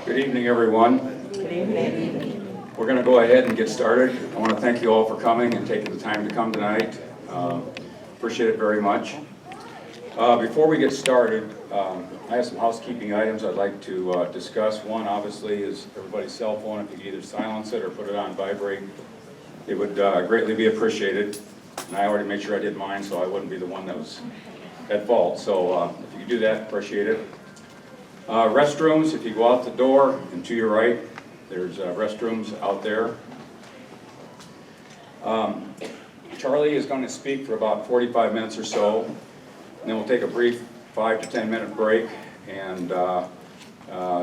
Good evening, everyone. Good evening. We're going to go ahead and get started. I want to thank you all for coming and taking the time to come tonight. Appreciate it very much. Before we get started, I have some housekeeping items I'd like to discuss. One, obviously, is everybody's cell phone. If you could either silence it or put it on vibrate, it would greatly be appreciated. And I already made sure I did mine, so I wouldn't be the one that was at fault. So if you could do that, appreciate it. Restrooms, if you go out the door and to your right, there's restrooms out there. Charlie is going to speak for about 45 minutes or so, and then we'll take a brief 5 to 10 minute break, and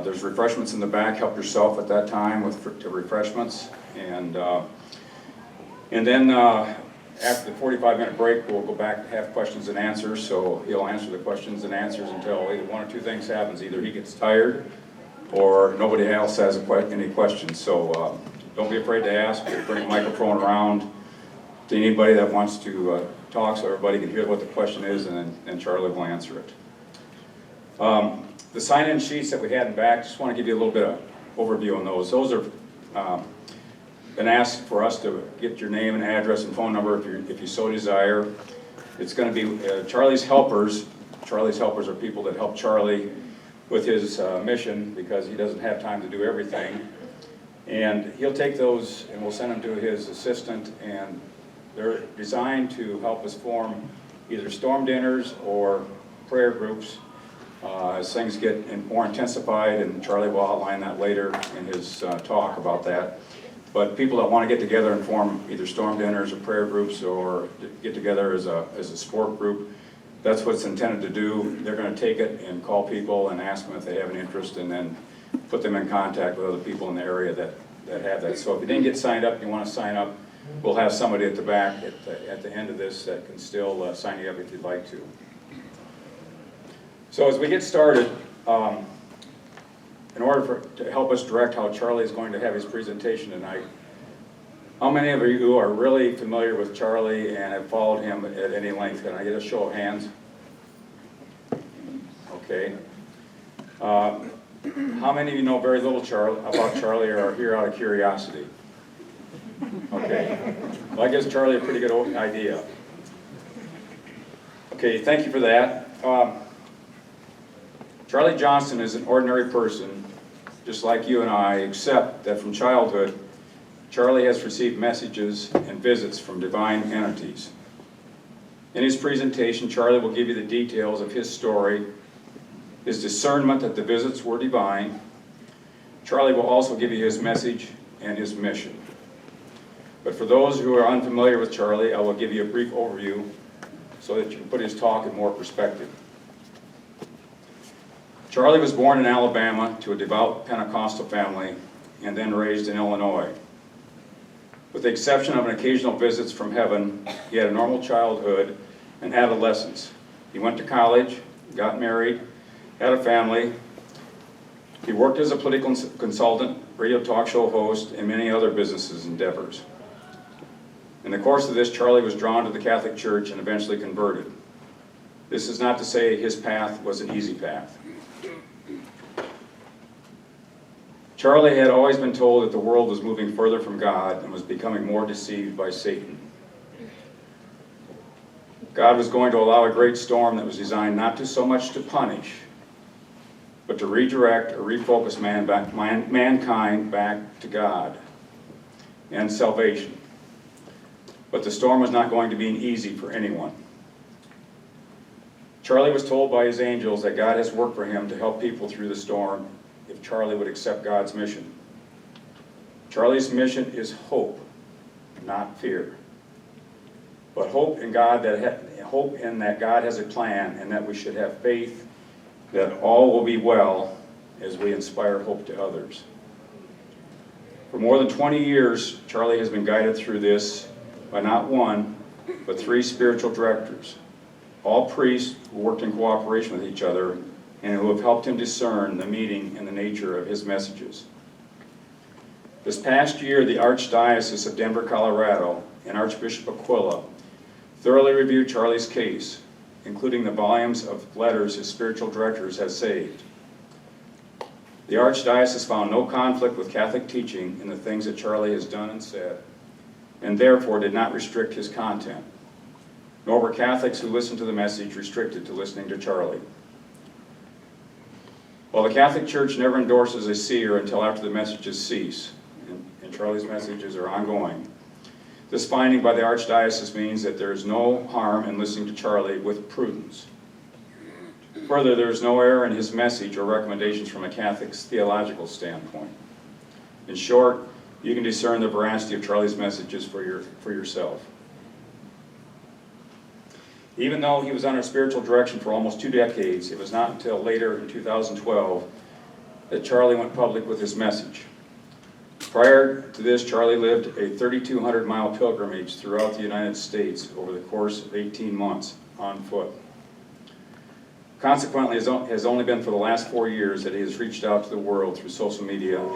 there's refreshments in the back. Help yourself at that time with refreshments, and then after the 45-minute break, we'll go back and have questions and answers. So he'll answer the questions and answers until either one or two things happens. Either he gets tired or nobody else has any questions. So don't be afraid to ask. Bring a microphone around to anybody that wants to talk so everybody can hear what the question is, and then Charlie will answer it. The sign-in sheets that we had in back, just want to give you a little bit of overview on those. Those are been asked for us to get your name and address and phone number if you so desire. It's going to be Charlie's helpers. Charlie's helpers are people that help Charlie with his mission, because he doesn't have time to do everything. And he'll take those and we'll send them to his assistant, and they're designed to help us form either storm dinners or prayer groups as things get more intensified, and Charlie will outline that later in his talk about that. But people that want to get together and form either storm dinners or prayer groups, or get together as a sport group, that's what it's intended to do. They're going to take it and call people and ask them if they have an interest, and then put them in contact with other people in the area that have that. So if you didn't get signed up and you want to sign up, we'll have somebody at the back at the end of this that can still sign you up if you'd like to. So as we get started, in order to help us direct how Charlie is going to have his presentation tonight, how many of you are really familiar with Charlie and have followed him at any length? Can I get a show of hands? Okay. How many of you know very little about Charlie or are here out of curiosity? Okay. Well, that gives Charlie a pretty good idea. Okay, thank you for that. Charlie Johnston is an ordinary person, just like you and I, except that from childhood, Charlie has received messages and visits from divine entities. In his presentation, Charlie will give you the details of his story, his discernment that the visits were divine. Charlie will also give you his message and his mission. But for those who are unfamiliar with Charlie, I will give you a brief overview so that you can put his talk in more perspective. Charlie was born in Alabama to a devout Pentecostal family and then raised in Illinois. With the exception of an occasional visits from heaven, he had a normal childhood and adolescence. He went to college, got married, had a family. He worked as a political consultant, radio talk show host, and many other business endeavors. In the course of this, Charlie was drawn to the Catholic Church and eventually converted. This is not to say his path was an easy path. Charlie had always been told that the world was moving further from God and was becoming more deceived by Satan. God was going to allow a great storm that was designed not to so much to punish, but to redirect or refocus mankind back to God and salvation. But the storm was not going to be easy for anyone. Charlie was told by his angels that God has worked for him to help people through the storm if Charlie would accept God's mission. Charlie's mission is hope, not fear. But hope in that God has a plan, and that we should have faith that all will be well as we inspire hope to others. For more than 20 years, Charlie has been guided through this by not one, but 3 spiritual directors, all priests who worked in cooperation with each other and who have helped him discern the meaning and the nature of his messages. This past year, the Archdiocese of Denver, Colorado, and Archbishop Aquila thoroughly reviewed Charlie's case, including the volumes of letters his spiritual directors had saved. The Archdiocese found no conflict with Catholic teaching in the things that Charlie has done and said, and therefore did not restrict his content. Nor were Catholics who listened to the message restricted to listening to Charlie. While the Catholic Church never endorses a seer until after the messages cease, and Charlie's messages are ongoing, this finding by the Archdiocese means that there is no harm in listening to Charlie with prudence. Further, there is no error in his message or recommendations from a Catholic's theological standpoint. In short, you can discern the veracity of Charlie's messages for yourself. Even though he was under spiritual direction for almost 2 decades, it was not until later in 2012 that Charlie went public with his message. Prior to this, Charlie lived a 3,200-mile pilgrimage throughout the United States over the course of 18 months on foot. Consequently, it has only been for the last 4 years that he has reached out to the world through social media and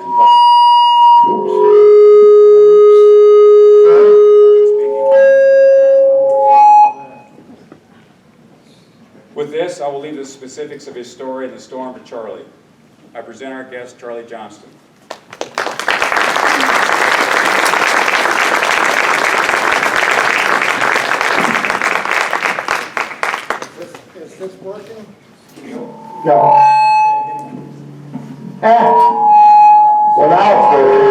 With this, I will leave the specifics of his story and the storm to Charlie. I present our guest, Charlie Johnston. Is this working? No. Well, now it's working.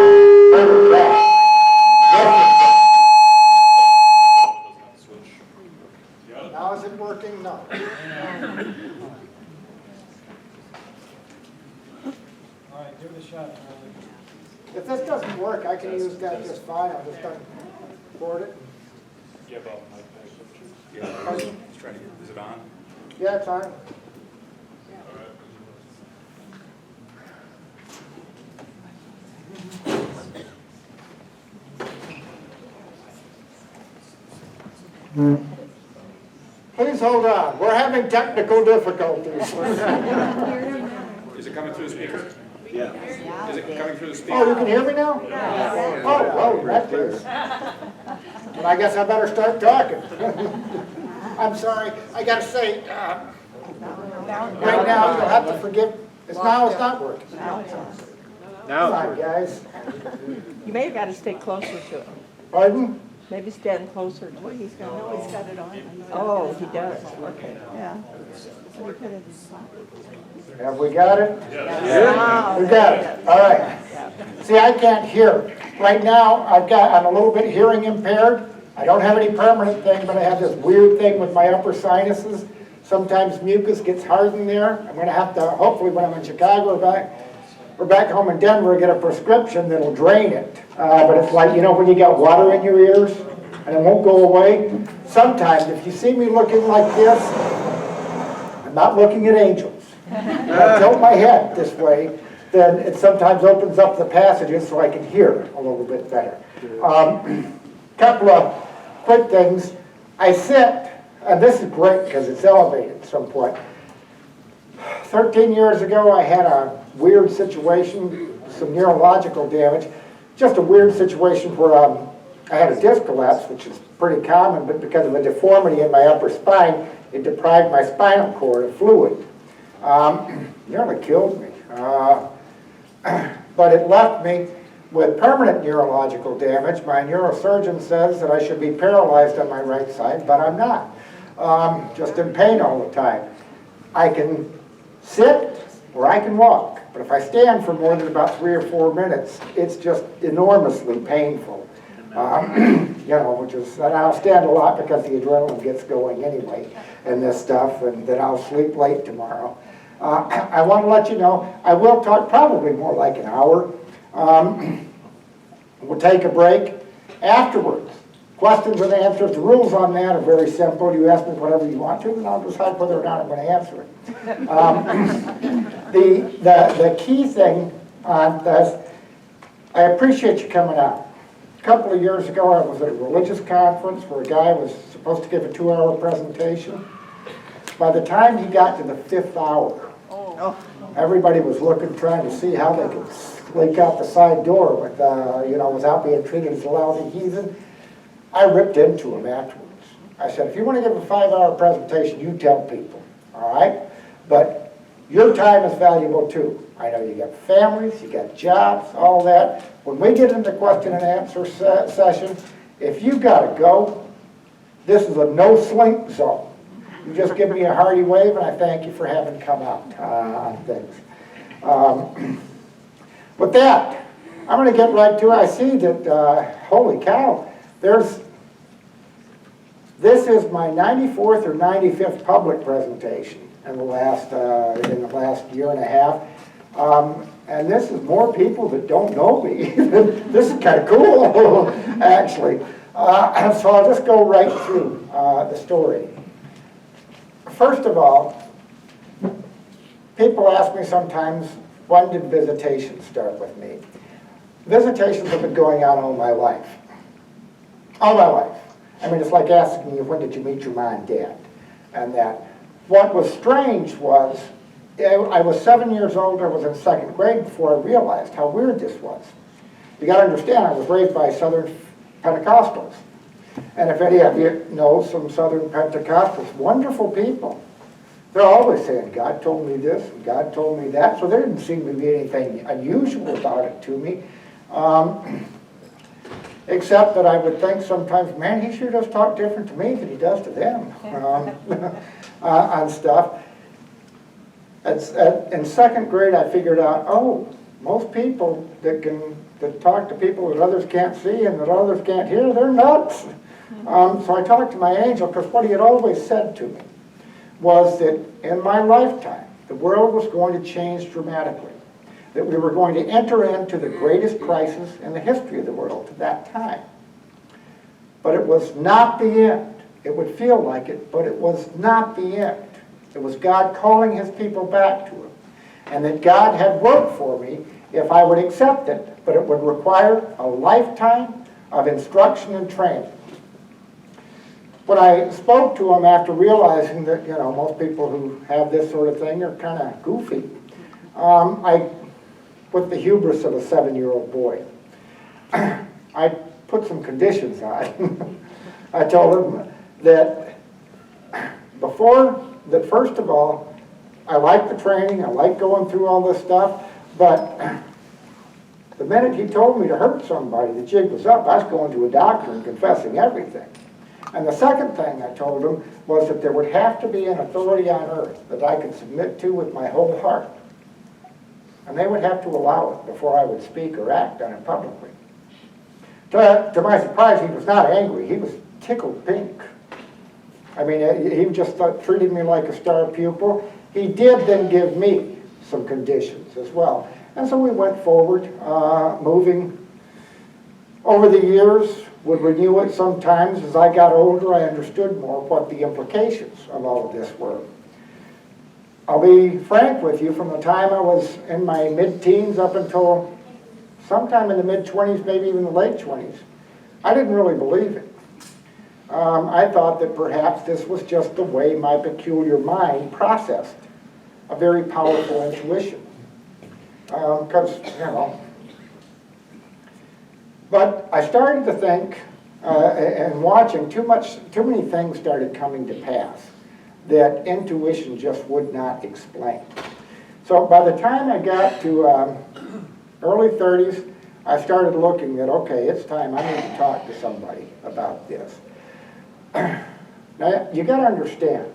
Now is it working? No. All right, give it a shot, Charlie. If this doesn't work, I can use that just fine. I'll just record it. Yeah, Bob. Pardon? He's trying to get, is it on? Yeah, it's on. Please hold on. We're having technical difficulties. Is it coming through the speaker? Yeah. Is it coming through the speaker? Oh, you can hear me now? Oh, that's good. Well, I guess I better start talking. I'm sorry. I got to say, right now, you'll have to forgive. It's not working. Now it's on. Come on, guys. You may have got to stay closer to it. Pardon? Maybe stand closer to it. He's got it on. Oh, he does, okay. Yeah. Have we got it? Yeah. We got it. All right. See, I can't hear. Right now, I'm a little bit hearing impaired. I don't have any permanent thing, but I have this weird thing with my upper sinuses. Sometimes mucus gets hardened there. I'm going to have to, hopefully when I'm in Chicago or back home in Denver, get a prescription that'll drain it. But it's like, you know, when you got water in your ears and it won't go away. Sometimes, if you see me looking like this, I'm not looking at angels. When I tilt my head this way, then it sometimes opens up the passages so I can hear a little bit better. Couple of quick things. I sit, and this is great because it's elevated somewhat. 13 years ago, I had a weird situation, some neurological damage. Just a weird situation where I had a disc collapse, which is pretty common, but because of a deformity in my upper spine, it deprived my spinal cord of fluid. Nearly killed me. But it left me with permanent neurological damage. My neurosurgeon says that I should be paralyzed on my right side, but I'm not. Just in pain all the time. I can sit or I can walk, but if I stand for more than about 3 or 4 minutes, it's just enormously painful. You know, which is, and I'll stand a lot because the adrenaline gets going anyway and this stuff, and then I'll sleep late tomorrow. I want to let you know, I will talk probably more like an hour. We'll take a break. Afterwards, questions and answers. The rules on that are very simple. You ask me whatever you want to, and I'll decide whether or not I'm going to answer it. The key thing on this, I appreciate you coming out. A couple of years ago, I was at a religious conference where a guy was supposed to give a 2-hour presentation. By the time he got to the 5th hour, everybody was looking, trying to see how they could sneak out the side door with, you know, without being treated as a lousy heathen. I ripped into him afterwards. I said, if you want to give a 5-hour presentation, you tell people, all right? But Your time is valuable too. I know you got families, you got jobs, all that. When we get into question and answer session, if you gotta go, this is a no slink zone. You just give me a hearty wave, and I thank you for having come out on things. With that, I'm going to get right to it. I see that, holy cow, this is my 94th or 95th public presentation in the last year and a half. And this is more people that don't know me. This is kind of cool, actually. So I'll just go right through the story. First of all, people ask me sometimes, when did visitations start with me? Visitations have been going on all my life. All my life. I mean, it's like asking you, when did you meet your mom and dad? And that. What was strange was, I was 7 years old, I was in second grade before I realized how weird this was. You got to understand, I was raised by Southern Pentecostals. And if any of you know some Southern Pentecostals, wonderful people. They're always saying, God told me this, and God told me that, so there didn't seem to be anything unusual about it to me. Except that I would think sometimes, man, he sure does talk different to me than he does to them on stuff. In second grade, I figured out, oh, most people that talk to people that others can't see and that others can't hear, they're nuts. So I talked to my angel, because what he had always said to me was that in my lifetime, the world was going to change dramatically, that we were going to enter into the greatest crisis in the history of the world at that time. But it was not the end. It would feel like it, but it was not the end. It was God calling his people back to him, and that God had work for me if I would accept it, but it would require a lifetime of instruction and training. When I spoke to him after realizing that, you know, most people who have this sort of thing are kind of goofy, with the hubris of a 7-year-old boy, I put some conditions on. I told him that first of all, I like the training, I like going through all this stuff, but the minute he told me to hurt somebody, the jig was up. I was going to a doctor and confessing everything. And the second thing I told him was that there would have to be an authority on earth that I could submit to with my whole heart. And they would have to allow it before I would speak or act on it publicly. To my surprise, he was not angry. He was tickled pink. I mean, he just treated me like a star pupil. He did then give me some conditions as well. And so we went forward, moving. Over the years, would renew it sometimes. As I got older, I understood more what the implications of all of this were. I'll be frank with you, from the time I was in my mid-teens up until sometime in the mid-20s, maybe even the late 20s, I didn't really believe it. I thought that perhaps this was just the way my peculiar mind processed a very powerful intuition. Because, you know, but I started to think, and watching, too many things started coming to pass that intuition just would not explain. So by the time I got to early 30s, I started looking at, okay, it's time, I need to talk to somebody about this. Now, you got to understand,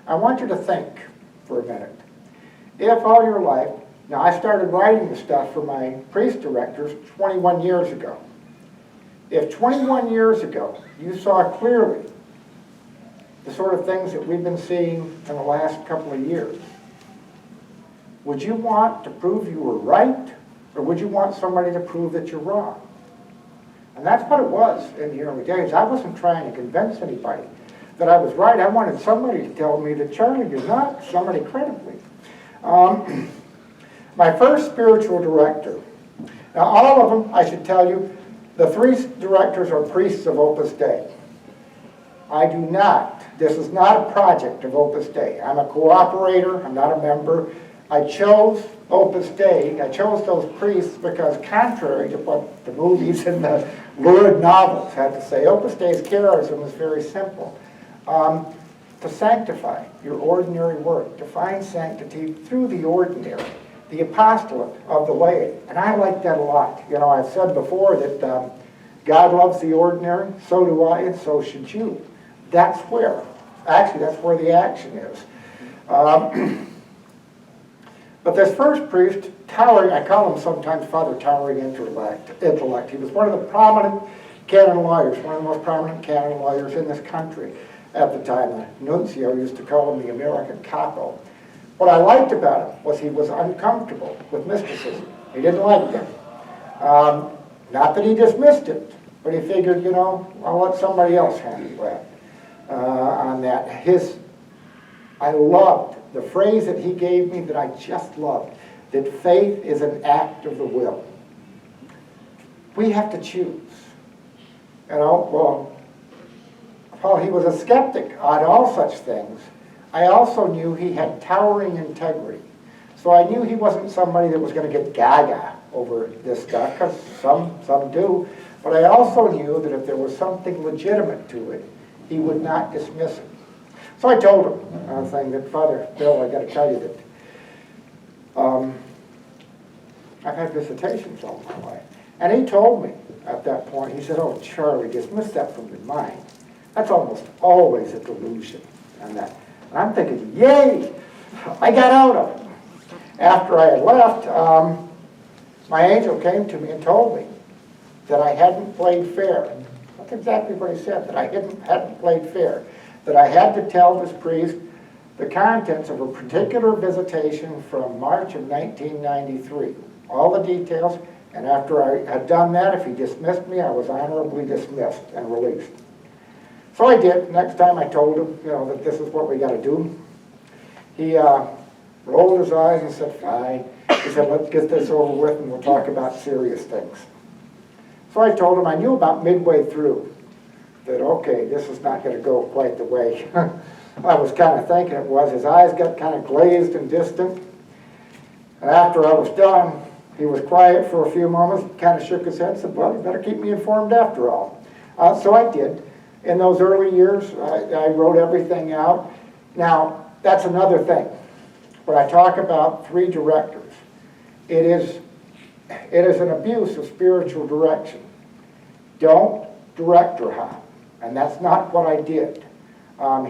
I want you to think for a minute. If all your life, now I started writing the stuff for my priest directors 21 years ago. If 21 years ago you saw clearly the sort of things that we've been seeing in the last couple of years, would you want to prove you were right, or would you want somebody to prove that you're wrong? And that's what it was in the early days. I wasn't trying to convince anybody that I was right. I wanted somebody to tell me that, Charlie, you're not, somebody credibly. My first spiritual director, now all of them, I should tell you, the 3 directors are priests of Opus Dei. I do not, this is not a project of Opus Dei. I'm a cooperator, I'm not a member. I chose Opus Dei, I chose those priests because, contrary to what the movies and the lurid novels had to say, Opus Dei's charism is very simple. to sanctify your ordinary work, to find sanctity through the ordinary, the apostolate of the laity. And I like that a lot. You know, I've said before that God loves the ordinary, so do I, and so should you. That's where the action is. But this first priest, towering, I call him sometimes Father Towering Intellect. He was one of the prominent canon lawyers, one of the most prominent canon lawyers in this country at the time. The nuncio used to call him the American Capo. What I liked about him was he was uncomfortable with mysticism. He didn't like them. Not that he dismissed it, but he figured, you know, I'll let somebody else handle that on that. I loved the phrase that he gave me that I just loved, that faith is an act of the will. We have to choose. You know, well, while he was a skeptic on all such things, I also knew he had towering integrity. So I knew he wasn't somebody that was going to get gaga over this stuff, because some do. But I also knew that if there was something legitimate to it, he would not dismiss it. So I told him, saying that, Father Bill, I got to tell you that I've had visitations all my life. And he told me at that point, he said, oh, Charlie, dismiss that from your mind. That's almost always a delusion. And I'm thinking, yay, I got out of it. After I had left, my angel came to me and told me that I hadn't played fair. That's exactly what he said, that I hadn't played fair. That I had to tell this priest the contents of a particular visitation from March of 1993. All the details, and after I had done that, if he dismissed me, I was honorably dismissed and released. So I did. Next time I told him, you know, that this is what we got to do. He rolled his eyes and said, fine. He said, let's get this over with and we'll talk about serious things. So I told him I knew about midway through that, okay, this is not going to go quite the way I was kind of thinking it was. His eyes got kind of glazed and distant. And after I was done, he was quiet for a few moments, kind of shook his head and said, well, you better keep me informed after all. So I did. In those early years, I wrote everything out. Now, that's another thing. When I talk about three directors, it is an abuse of spiritual direction. Don't director hop. And that's not what I did.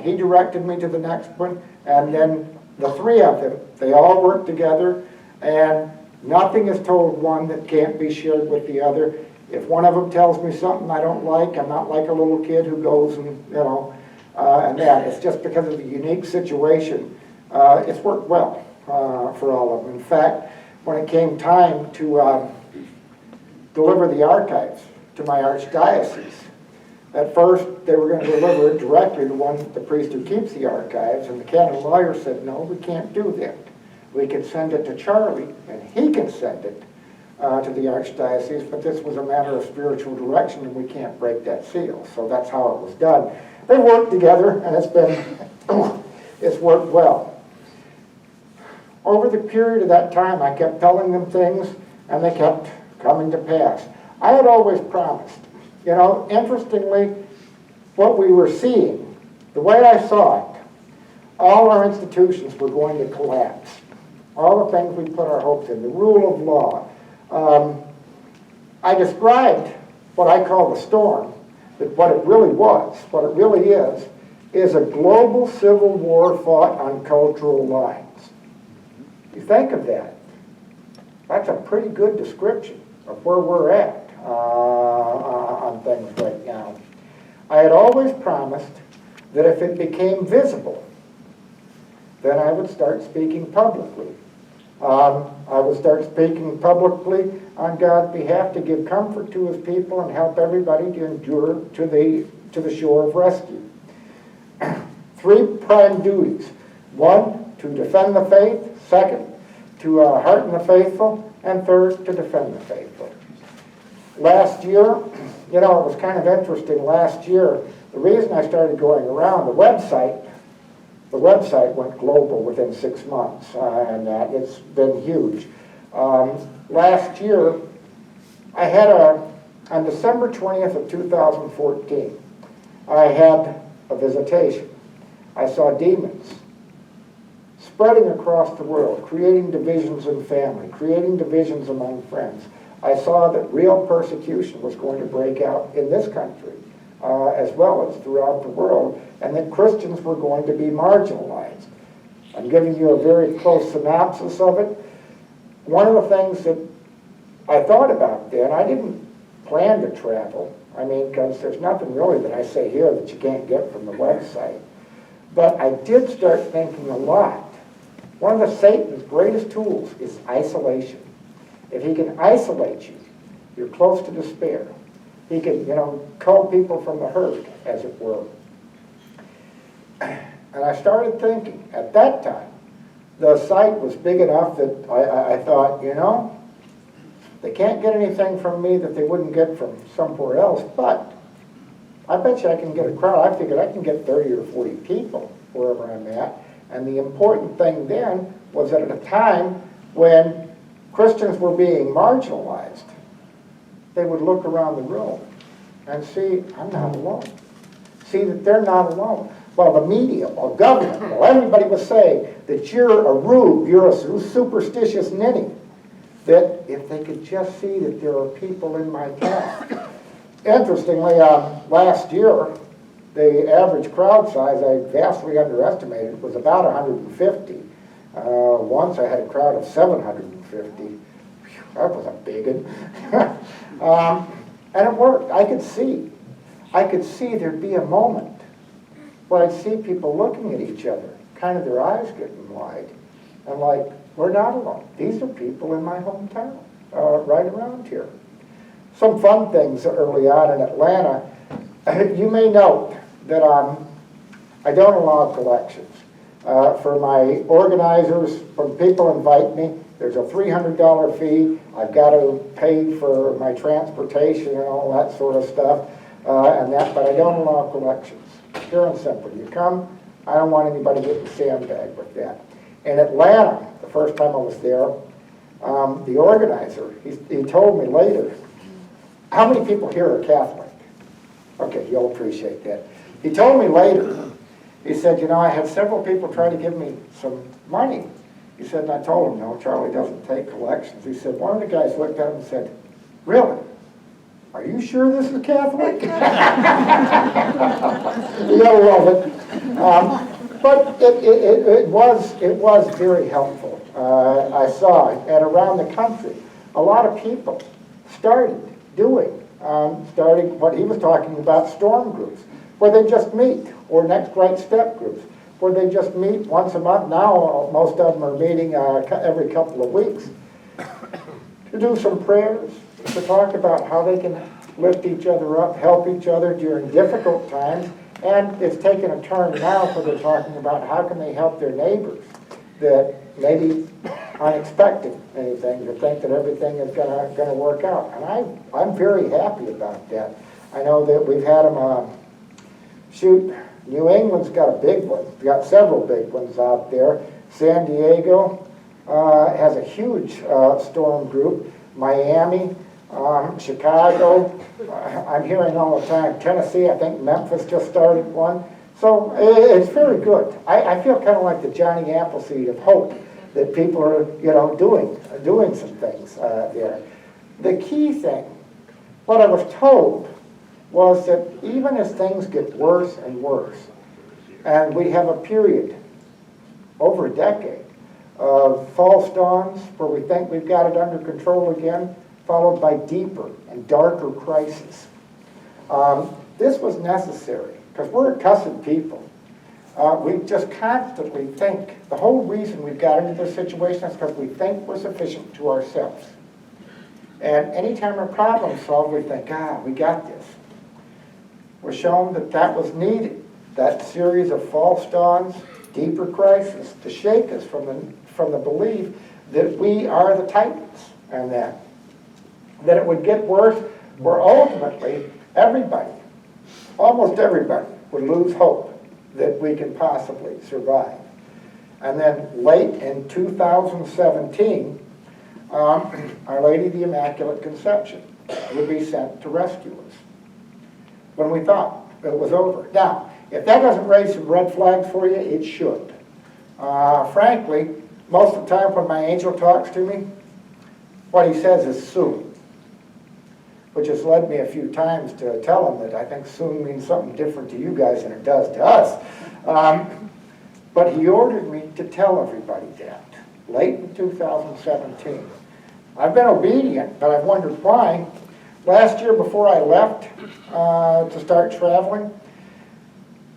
He directed me to the next one, and then the three of them, they all work together, and nothing is told one that can't be shared with the other. If one of them tells me something I don't like, I'm not like a little kid who goes and, you know, and that. It's just because of the unique situation. It's worked well for all of them. In fact, when it came time to deliver the archives to my archdiocese, at first they were going to deliver it directly to the priest who keeps the archives, and the canon lawyer said, no, we can't do that. We can send it to Charlie, and he can send it to the archdiocese, but this was a matter of spiritual direction, and we can't break that seal. So that's how it was done. They worked together, and it's worked well. Over the period of that time, I kept telling them things, and they kept coming to pass. I had always promised. You know, interestingly, what we were seeing, the way I saw it, all our institutions were going to collapse. All the things we put our hopes in, the rule of law. I described what I call the storm, but what it really was, what it really is a global civil war fought on cultural lines. You think of that. That's a pretty good description of where we're at on things right now. I had always promised that if it became visible, then I would start speaking publicly. I would start speaking publicly on God's behalf to give comfort to his people and help everybody to endure to the shore of rescue. Three prime duties. One, to defend the faith. Second, to hearten the faithful. And third, to defend the faithful. Last year, you know, it was kind of interesting. Last year, the reason I started going around, the website went global within 6 months, and it's been huge. Last year, I had on December 20th of 2014, I had a visitation. I saw demons spreading across the world, creating divisions in family, creating divisions among friends. I saw that real persecution was going to break out in this country, as well as throughout the world, and that Christians were going to be marginalized. I'm giving you a very close synopsis of it. One of the things that I thought about then, I didn't plan to travel. I mean, because there's nothing really that I say here that you can't get from the website. But I did start thinking a lot. One of Satan's greatest tools is isolation. If he can isolate you, you're close to despair. He can, cull people from the herd, as it were. And I started thinking, at that time, the site was big enough that I thought, they can't get anything from me that they wouldn't get from somewhere else, but I bet you I can get a crowd. I figured I can get 30 or 40 people wherever I'm at. And the important thing then was that at a time when Christians were being marginalized, they would look around the room and see, I'm not alone. See that they're not alone. Well, the media, well, government, well, everybody was saying that you're a rube, you're a superstitious ninny. That if they could just see that there are people in my town. Interestingly, last year, the average crowd size I vastly underestimated was about 150. Once I had a crowd of 750. Whew, that was a big one. And it worked. I could see there'd be a moment where I'd see people looking at each other, kind of their eyes getting wide, and like, we're not alone. These are people in my hometown, right around here. Some fun things early on in Atlanta. You may note that I don't allow collections. For my organizers, when people invite me, there's a $300 fee. I've got to pay for my transportation and all that sort of stuff, but I don't allow collections. Pure and simple. You come, I don't want anybody getting sandbagged with that. In Atlanta, the first time I was there, the organizer, he told me later, how many people here are Catholic? Okay, you'll appreciate that. He told me later, he said, I had several people try to give me some money. He said, and I told him, no, Charlie doesn't take collections. He said, one of the guys looked at him and said, really? Are you sure this is Catholic? You gotta love it. But it was very helpful. I saw it, and around the country, a lot of people starting what he was talking about, storm groups, where they just meet, or next right step groups, where they just meet once a month. Now most of them are meeting every couple of weeks to do some prayers, to talk about how they can lift each other up, help each other during difficult times. And it's taken a turn now where they're talking about how can they help their neighbors that maybe aren't expecting anything, to think that everything is gonna work out. And I'm very happy about that. I know that we've had them New England's got a big one. We've got several big ones out there. San Diego has a huge storm group. Miami, Chicago, I'm hearing all the time, Tennessee, I think Memphis just started one. So it's very good. I feel kind of like the Johnny Appleseed of hope that people are, doing some things there. The key thing, what I was told, was that even as things get worse and worse, and we have a period, over a decade, of false dawns where we think we've got it under control again, followed by deeper and darker crises. This was necessary, because we're a cussed people. We just constantly think, the whole reason we've got into this situation is because we think we're sufficient to ourselves. And anytime a problem's solved, we think, we got this. We're shown that that was needed, that series of false dawns, deeper crisis, to shake us from the belief that we are the titans, and that it would get worse, where ultimately everybody, almost everybody, would lose hope that we can possibly survive. And then late in 2017, Our Lady of the Immaculate Conception would be sent to rescue us when we thought it was over. Now, if that doesn't raise some red flags for you, it should. Frankly, most of the time when my angel talks to me, what he says is soon, which has led me a few times to tell him that I think soon means something different to you guys than it does to us. But he ordered me to tell everybody that, late in 2017. I've been obedient, but I've wondered why. Last year, before I left to start traveling,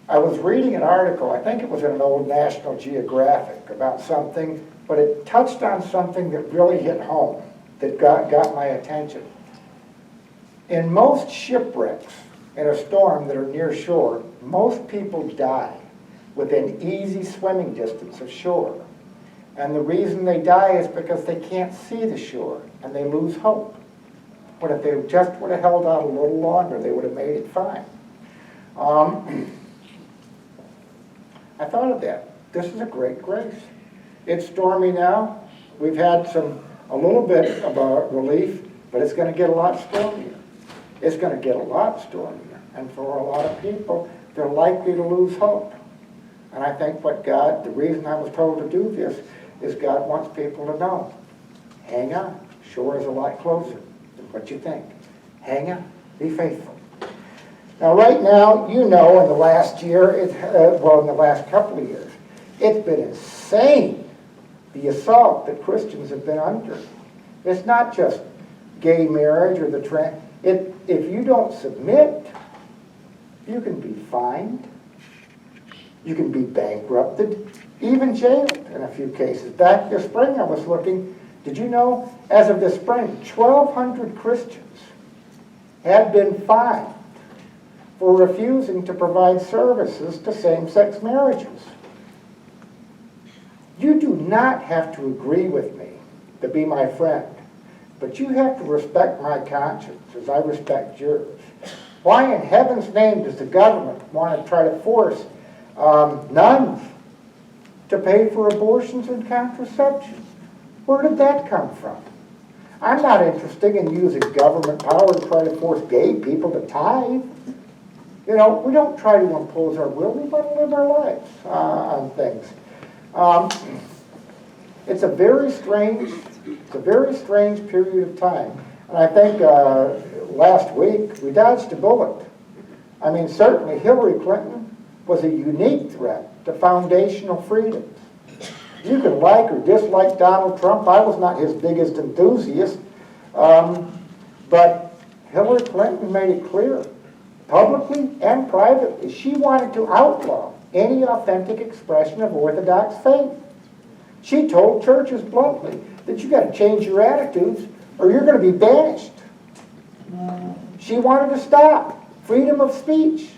I was reading an article, I think it was in an old National Geographic, about something, but it touched on something that really hit home, that got my attention. In most shipwrecks in a storm that are near shore, most people die within easy swimming distance of shore. And the reason they die is because they can't see the shore and they lose hope. But if they just would have held out a little longer, they would have made it fine. I thought of that. This is a great grace. It's stormy now. We've had a little bit of a relief, but it's going to get a lot stormier. It's going to get a lot stormier. And for a lot of people, they're likely to lose hope. And I think the reason I was told to do this is God wants people to know, hang on, shore is a lot closer than what you think. Hang on, be faithful. Now right now, in the last year, in the last couple of years, it's been insane, the assault that Christians have been under. It's not just gay marriage or if you don't submit, you can be fined. You can be bankrupted, even jailed in a few cases. Back this spring I was looking, did you know, as of this spring, 1,200 Christians had been fined for refusing to provide services to same-sex marriages. You do not have to agree with me to be my friend, but you have to respect my conscience as I respect yours. Why in heaven's name does the government want to try to force nuns to pay for abortions and contraception? Where did that come from? I'm not interested in using government power to try to force gay people to tithe. We don't try to impose our will, we want to live our lives on things. It's a very strange period of time. And I think last week we dodged a bullet. I mean, certainly Hillary Clinton was a unique threat to foundational freedoms. You can like or dislike Donald Trump. I was not his biggest enthusiast. But Hillary Clinton made it clear, publicly and privately, she wanted to outlaw any authentic expression of Orthodox faith. She told churches bluntly that you got to change your attitudes or you're going to be banished. She wanted to stop freedom of speech.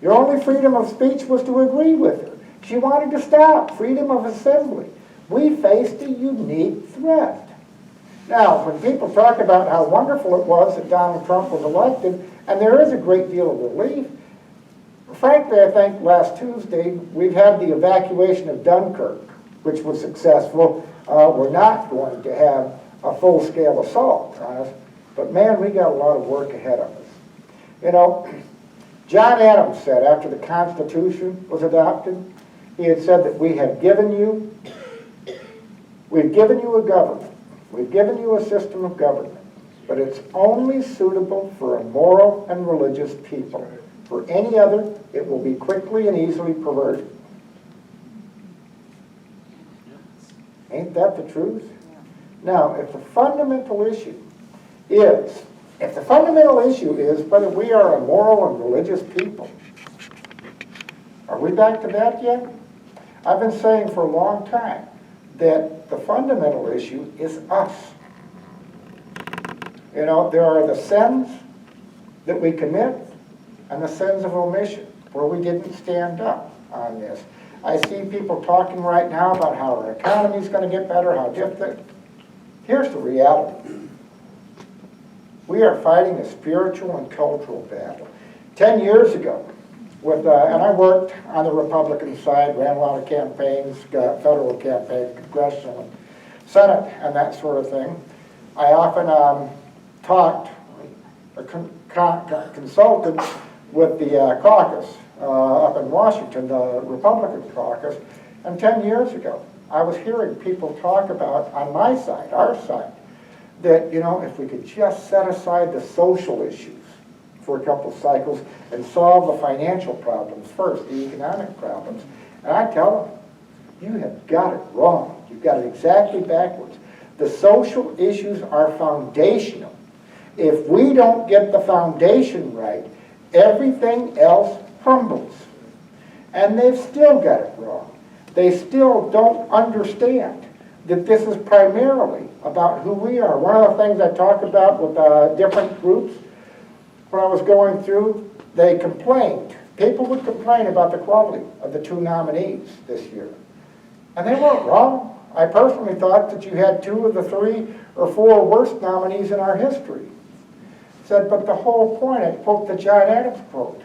Your only freedom of speech was to agree with her. She wanted to stop freedom of assembly. We faced a unique threat. Now, when people talk about how wonderful it was that Donald Trump was elected, and there is a great deal of relief, frankly, I think last Tuesday we've had the evacuation of Dunkirk, which was successful. We're not going to have a full-scale assault on us, but man, we got a lot of work ahead of us. John Adams said after the Constitution was adopted, he had said that we've given you a government, we've given you a system of government, but it's only suitable for a moral and religious people. For any other, it will be quickly and easily perverted. Ain't that the truth? Now, if the fundamental issue is whether we are a moral and religious people, are we back to that yet? I've been saying for a long time that the fundamental issue is us. There are the sins that we commit and the sins of omission, where we didn't stand up on this. I see people talking right now about how our economy is going to get better, how different. Here's the reality. We are fighting a spiritual and cultural battle. 10 years ago, and I worked on the Republican side, ran a lot of campaigns, federal campaigns, congressional, and Senate, and that sort of thing. I often talked or consulted with the caucus up in Washington, the Republican caucus, and 10 years ago, I was hearing people talk about, on my side, our side, that, you know, if we could just set aside the social issues for a couple of cycles and solve the financial problems first, the economic problems. And I tell them, you have got it wrong. You've got it exactly backwards. The social issues are foundational. If we don't get the foundation right, everything else crumbles. And they've still got it wrong. They still don't understand that this is primarily about who we are. One of the things I talk about with different groups, when I was going through, they complained. People would complain about the quality of the two nominees this year. And they weren't wrong. I personally thought that you had 2 of the 3 or 4 worst nominees in our history. Said, but the whole point, I quote the John Adams quote,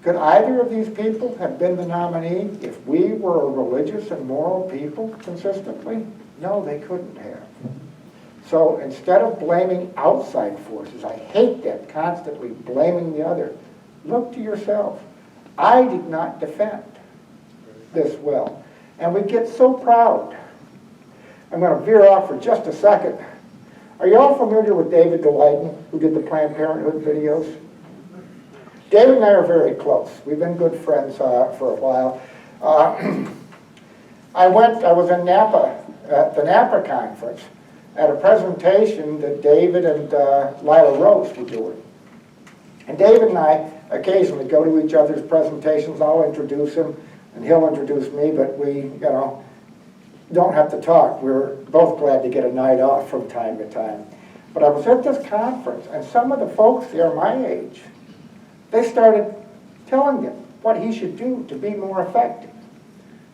could either of these people have been the nominee if we were a religious and moral people consistently? No, they couldn't have. So instead of blaming outside forces, I hate that, constantly blaming the other, look to yourself. I did not defend this well. And we get so proud. I'm going to veer off for just a second. Are you all familiar with David Delighton, who did the Planned Parenthood videos? David and I are very close. We've been good friends for a while. I was in Napa, at the Napa conference, at a presentation that David and Lila Rose were doing. And David and I occasionally go to each other's presentations. I'll introduce him, and he'll introduce me, but we, you know, don't have to talk. We're both glad to get a night off from time to time. But I was at this conference, and some of the folks there my age, they started telling him what he should do to be more effective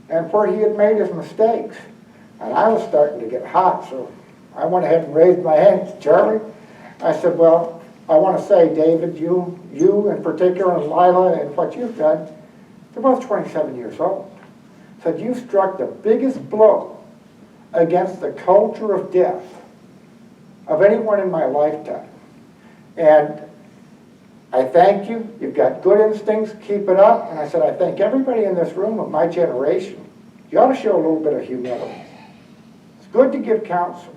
and where he had made his mistakes. And I was starting to get hot, so I went ahead and raised my hand to Charlie. I said, well, I want to say, David, you in particular, and Lila, and what you've done, they're both 27 years old. Said, you struck the biggest blow against the culture of death of anyone in my lifetime. And I thank you. You've got good instincts. Keep it up. And I said, I thank everybody in this room of my generation. You ought to show a little bit of humility. It's good to give counsel,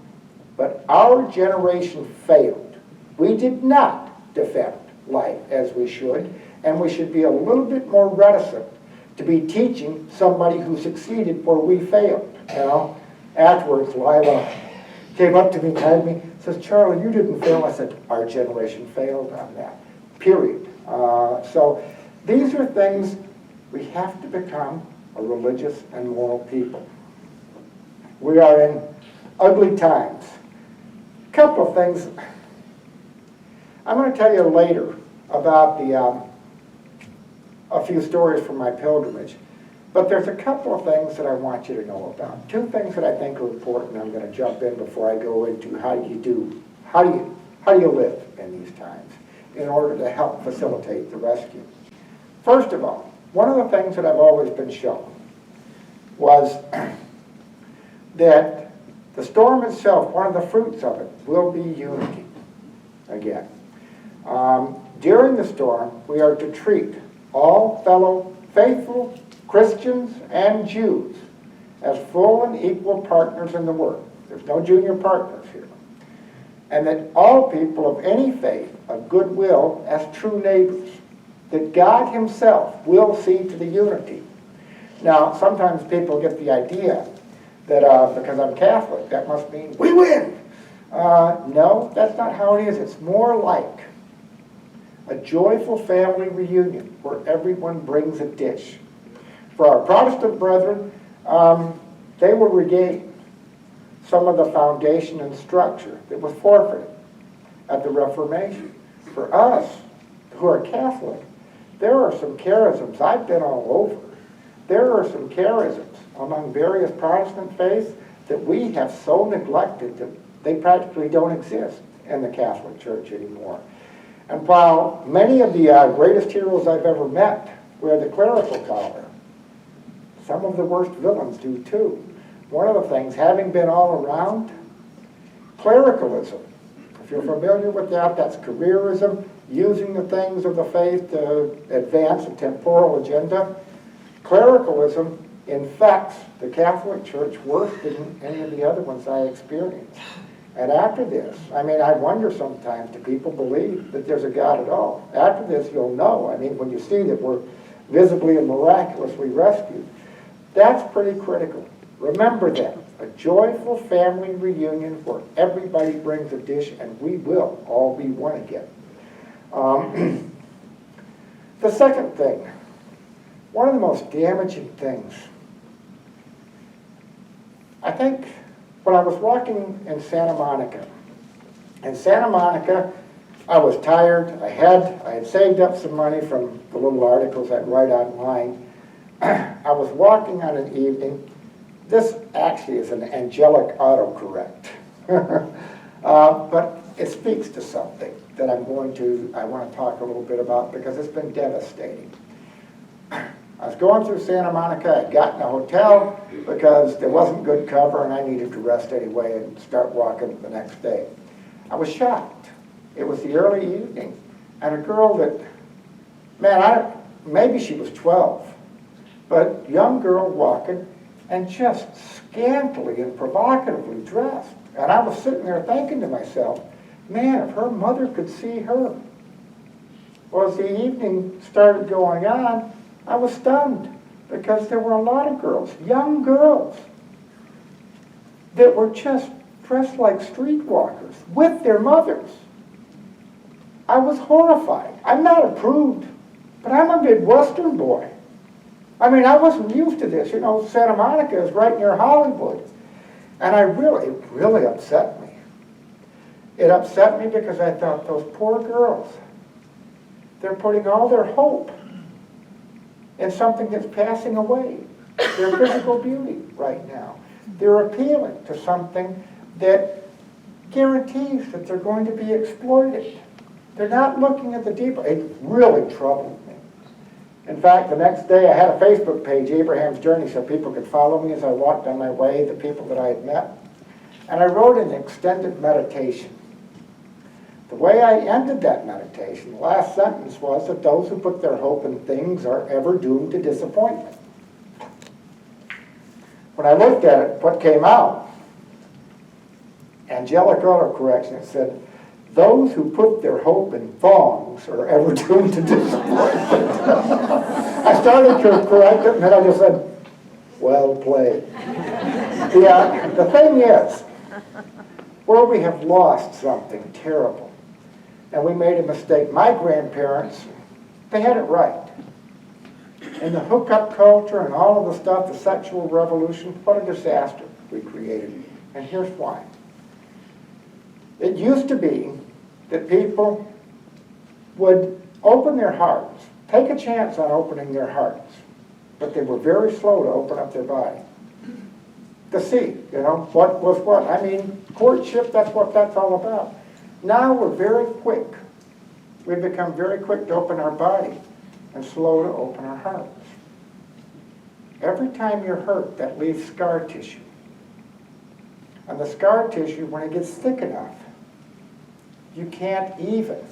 but our generation failed. We did not defend life as we should, and we should be a little bit more reticent to be teaching somebody who succeeded where we failed. You know, afterwards, Lila came up to me and told me, says, Charlie, you didn't fail. I said, our generation failed on that. Period. So these are things we have to become a religious and moral people. We are in ugly times. A couple of things. I'm going to tell you later about a few stories from my pilgrimage, but there's a couple of things that I want you to know about. 2 things that I think are important. I'm going to jump in before I go into how do you live in these times in order to help facilitate the rescue. First of all, one of the things that I've always been shown was that the storm itself, one of the fruits of it, will be unity again. During the storm, we are to treat all fellow faithful Christians and Jews as full and equal partners in the work. There's no junior partners here. And that all people of any faith of goodwill as true neighbors, that God himself will see to the unity. Now, sometimes people get the idea that because I'm Catholic, that must mean we win. No, that's not how it is. It's more like a joyful family reunion where everyone brings a dish. For our Protestant brethren, they will regain some of the foundation and structure that was forfeited at the Reformation. For us, who are Catholic, there are some charisms. I've been all over. There are some charisms among various Protestant faiths that we have so neglected that they practically don't exist in the Catholic Church anymore. And while many of the greatest heroes I've ever met wear the clerical collar, some of the worst villains do too. One of the things, having been all around, clericalism, if you're familiar with that, that's careerism. using the things of the faith to advance a temporal agenda. Clericalism infects the Catholic Church worse than any of the other ones I experienced. And after this, I mean, I wonder sometimes, do people believe that there's a God at all? After this, you'll know. I mean, when you see that we're visibly and miraculously rescued, that's pretty critical. Remember that. A joyful family reunion where everybody brings a dish and we will all be one again. The second thing, one of the most damaging things, I think when I was walking in Santa Monica, I was tired. I had saved up some money from the little articles I'd write online. I was walking on an evening. This actually is an angelic autocorrect. But it speaks to something that I want to talk a little bit about because it's been devastating. I was going through Santa Monica. I'd gotten a hotel because there wasn't good cover and I needed to rest anyway and start walking the next day. I was shocked. It was the early evening, and a girl that, man, maybe she was 12, but young girl walking and just scantily and provocatively dressed. And I was sitting there thinking to myself, man, if her mother could see her. Well, as the evening started going on, I was stunned because there were a lot of girls, young girls, that were just dressed like streetwalkers with their mothers. I was horrified. I'm not a prude, but I'm a Midwestern boy. I mean, I wasn't used to this. You know, Santa Monica is right near Hollywood. And it really upset me. It upset me because I thought, those poor girls, they're putting all their hope in something that's passing away. Their physical beauty right now. They're appealing to something that guarantees that they're going to be exploited. They're not looking at the deeper. It really troubled me. In fact, the next day I had a Facebook page, Abraham's Journey, so people could follow me as I walked on my way, the people that I had met. And I wrote an extended meditation. The way I ended that meditation, the last sentence was that those who put their hope in things are ever doomed to disappointment. When I looked at it, what came out, angelic autocorrection, it said, those who put their hope in thongs are ever doomed to disappointment. I started to correct it, and then I just said, well played. The thing is, where we have lost something terrible, and we made a mistake. My grandparents, they had it right. In the hookup culture and all of the stuff, the sexual revolution, what a disaster we created. And here's why. It used to be that people would open their hearts, take a chance on opening their hearts, but they were very slow to open up their body. To see, what was what. I mean, courtship, that's what that's all about. Now we're very quick. We've become very quick to open our body and slow to open our hearts. Every time you're hurt, that leaves scar tissue. And the scar tissue, when it gets thick enough, you can't even.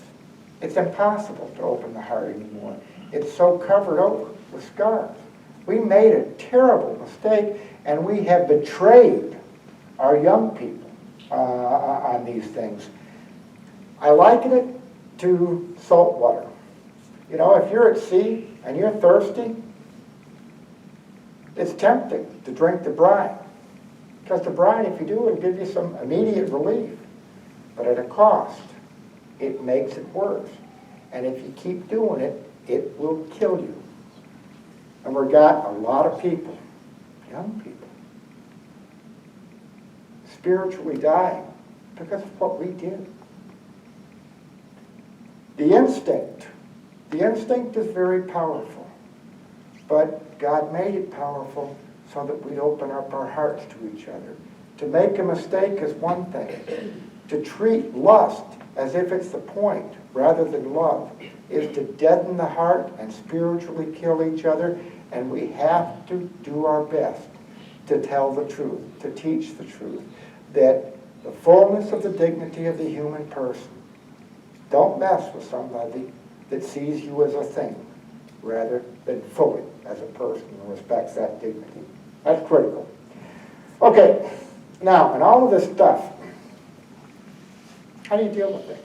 It's impossible to open the heart anymore. It's so covered over with scars. We made a terrible mistake, and we have betrayed our young people on these things. I liken it to salt water. If you're at sea and you're thirsty, it's tempting to drink the brine. Because the brine, if you do, it'll give you some immediate relief. But at a cost, it makes it worse. And if you keep doing it, it will kill you. And we've got a lot of people, young people, spiritually dying because of what we did. The instinct is very powerful, but God made it powerful so that we'd open up our hearts to each other. To make a mistake is one thing. To treat lust as if it's the point rather than love is to deaden the heart and spiritually kill each other, and we have to do our best to tell the truth, to teach the truth, that the fullness of the dignity of the human person Don't mess with somebody that sees you as a thing rather than fully as a person and respects that dignity. That's critical. Okay, now, in all of this stuff, how do you deal with things?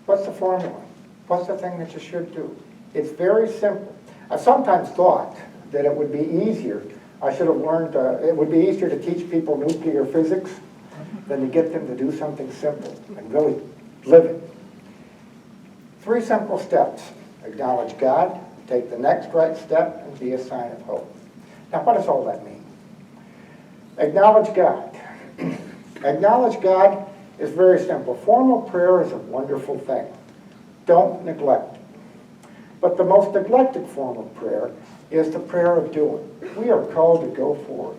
What's the formula? What's the thing that you should do? It's very simple. I've sometimes thought that it would be easier, I should have learned, it would be easier to teach people nuclear physics than to get them to do something simple and really live it. 3 simple steps. Acknowledge God, take the next right step, and be a sign of hope. Now, what does all that mean? Acknowledge God. Acknowledge God is very simple. Formal prayer is a wonderful thing. Don't neglect it. But the most neglected form of prayer is the prayer of doing. We are called to go forth.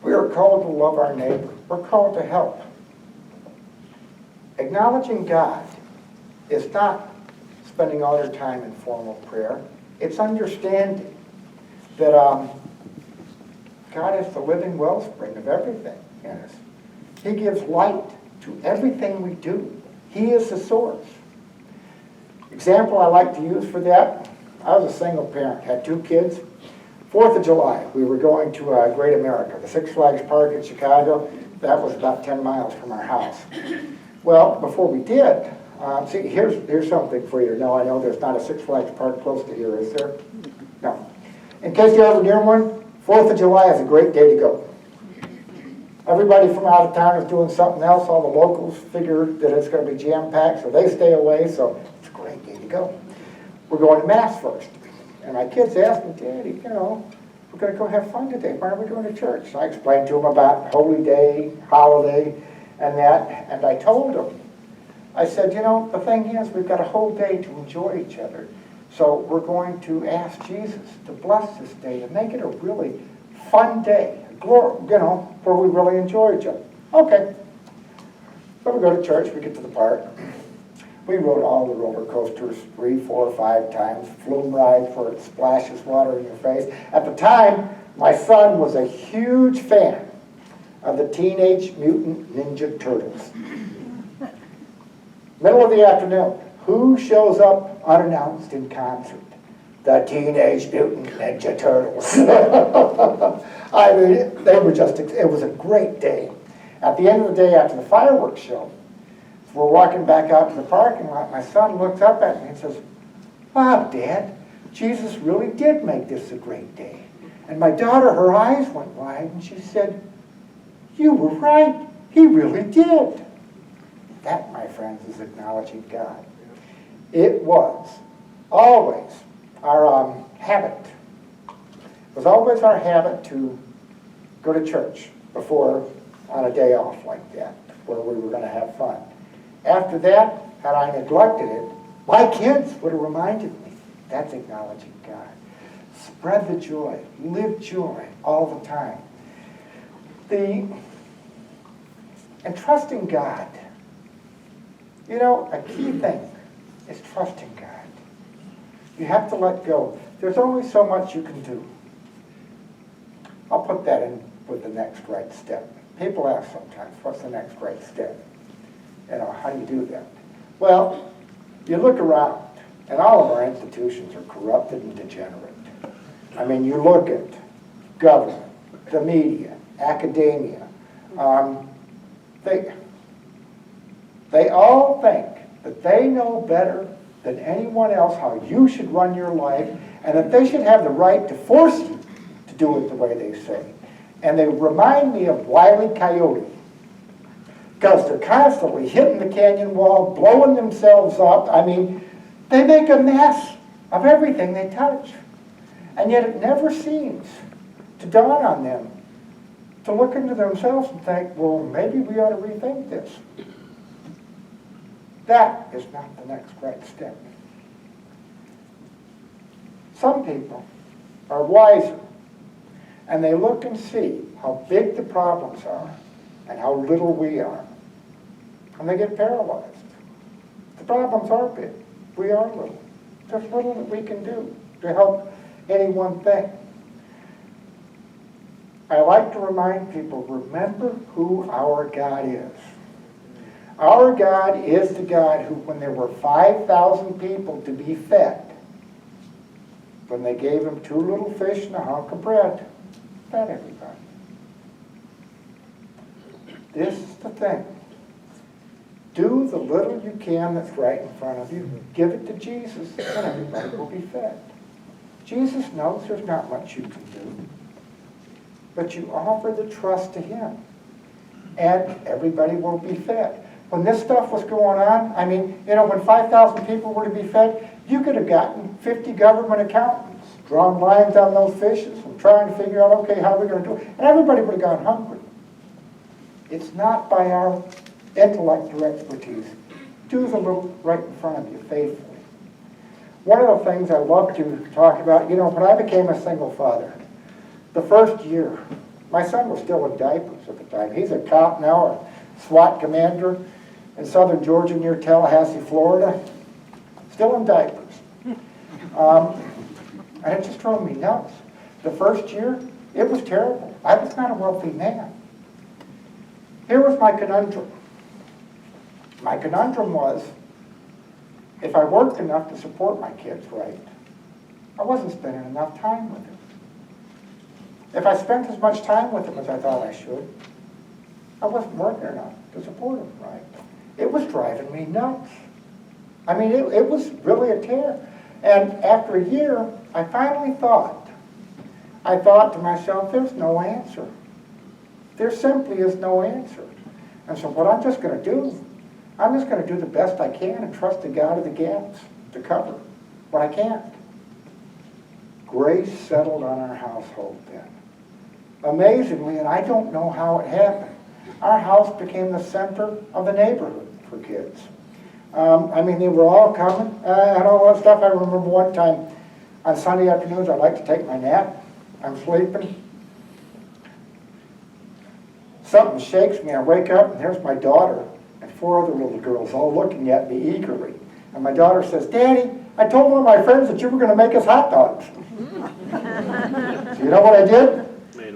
We are called to love our neighbor. We're called to help. Acknowledging God is not spending all your time in formal prayer. It's understanding that God is the living wellspring of everything in us. He gives light to everything we do. He is the source. Example I like to use for that, I was a single parent, had 2 kids. 4th of July, we were going to Great America, the Six Flags Park in Chicago. That was about 10 miles from our house. Well, before we did, see, here's something for you. No, I know there's not a Six Flags Park close to here, is there? No. In case you're ever near one, 4th of July is a great day to go. Everybody from out of town is doing something else. All the locals figure that it's going to be jam-packed, so they stay away, so it's a great day to go. We're going to Mass first. And my kids asked me, Daddy, you know, we're going to go have fun today. Why are we going to church? So I explained to them about Holy Day, holiday, and that, and I told them, I said, you know, the thing is, we've got a whole day to enjoy each other. So we're going to ask Jesus to bless this day, to make it a really fun day, where we really enjoy each other. Okay. So we go to church, we get to the park. We rode all the roller coasters 3, 4, 5 times, flume rides where it splashes water in your face. At the time, my son was a huge fan of the Teenage Mutant Ninja Turtles. Middle of the afternoon, who shows up unannounced in concert? The Teenage Mutant Ninja Turtles. I mean, they were just, it was a great day. At the end of the day, after the fireworks show, we're walking back out to the parking lot. My son looks up at me and says, wow, Dad, Jesus really did make this a great day. And my daughter, her eyes went wide, and she said, you were right. He really did. That, my friends, is acknowledging God. It was always our habit. It was always our habit to go to church before, on a day off like that, where we were going to have fun. After that, had I neglected it, my kids would have reminded me. That's acknowledging God. Spread the joy. Live joy all the time. And trusting God. You know, a key thing is trusting God. You have to let go. There's only so much you can do. I'll put that in with the next right step. People ask sometimes, what's the next right step? You know, how do you do that? Well, you look around, and all of our institutions are corrupted and degenerate. I mean, you look at government, the media, academia. They all think that they know better than anyone else how you should run your life, and that they should have the right to force you to do it the way they say. And they remind me of Wile E. Coyote, because they're constantly hitting the canyon wall, blowing themselves up. I mean, they make a mess of everything they touch. And yet it never seems to dawn on them to look into themselves and think, well, maybe we ought to rethink this. That is not the next right step. Some people are wiser, and they look and see how big the problems are and how little we are. And they get paralyzed. The problems are big. We are little. There's little that we can do to help any one thing. I like to remind people, remember who our God is. Our God is the God who, when there were 5,000 people to be fed, when they gave him 2 little fish and a hunk of bread, fed everybody. This is the thing. Do the little you can that's right in front of you. Give it to Jesus, and everybody will be fed. Jesus knows there's not much you can do, but you offer the trust to him, and everybody will be fed. When this stuff was going on, I mean, you know, when 5,000 people were to be fed, you could have gotten 50 government accountants, drawn lines on those fishes and trying to figure out, okay, how are we going to do it? And everybody would have gone hungry. It's not by our intellect or expertise. Do the little right in front of you faithfully. One of the things I love to talk about, you know, when I became a single father, the first year, my son was still in diapers at the time. He's a cop now, a SWAT commander in southern Georgia near Tallahassee, Florida, still in diapers. And it just drove me nuts. The first year, it was terrible. I was not a wealthy man. Here was my conundrum. My conundrum was, if I worked enough to support my kids right, I wasn't spending enough time with them. If I spent as much time with them as I thought I should, I wasn't working enough to support them right. It was driving me nuts. I mean, it was really a tear. And after a year, I finally thought to myself, there's no answer. There simply is no answer. And so what I'm just going to do, I'm just going to do the best I can and trust the God of the gaps to cover what I can't. Grace settled on our household then. Amazingly, and I don't know how it happened, our house became the center of the neighborhood for kids. I mean, they were all coming and all that stuff. I remember one time on Sunday afternoons, I'd like to take my nap. I'm sleeping. Something shakes me. I wake up, and there's my daughter and 4 other little girls all looking at me eagerly. And my daughter says, "Daddy, I told one of my friends that you were going to make us hot dogs." So you know what I did?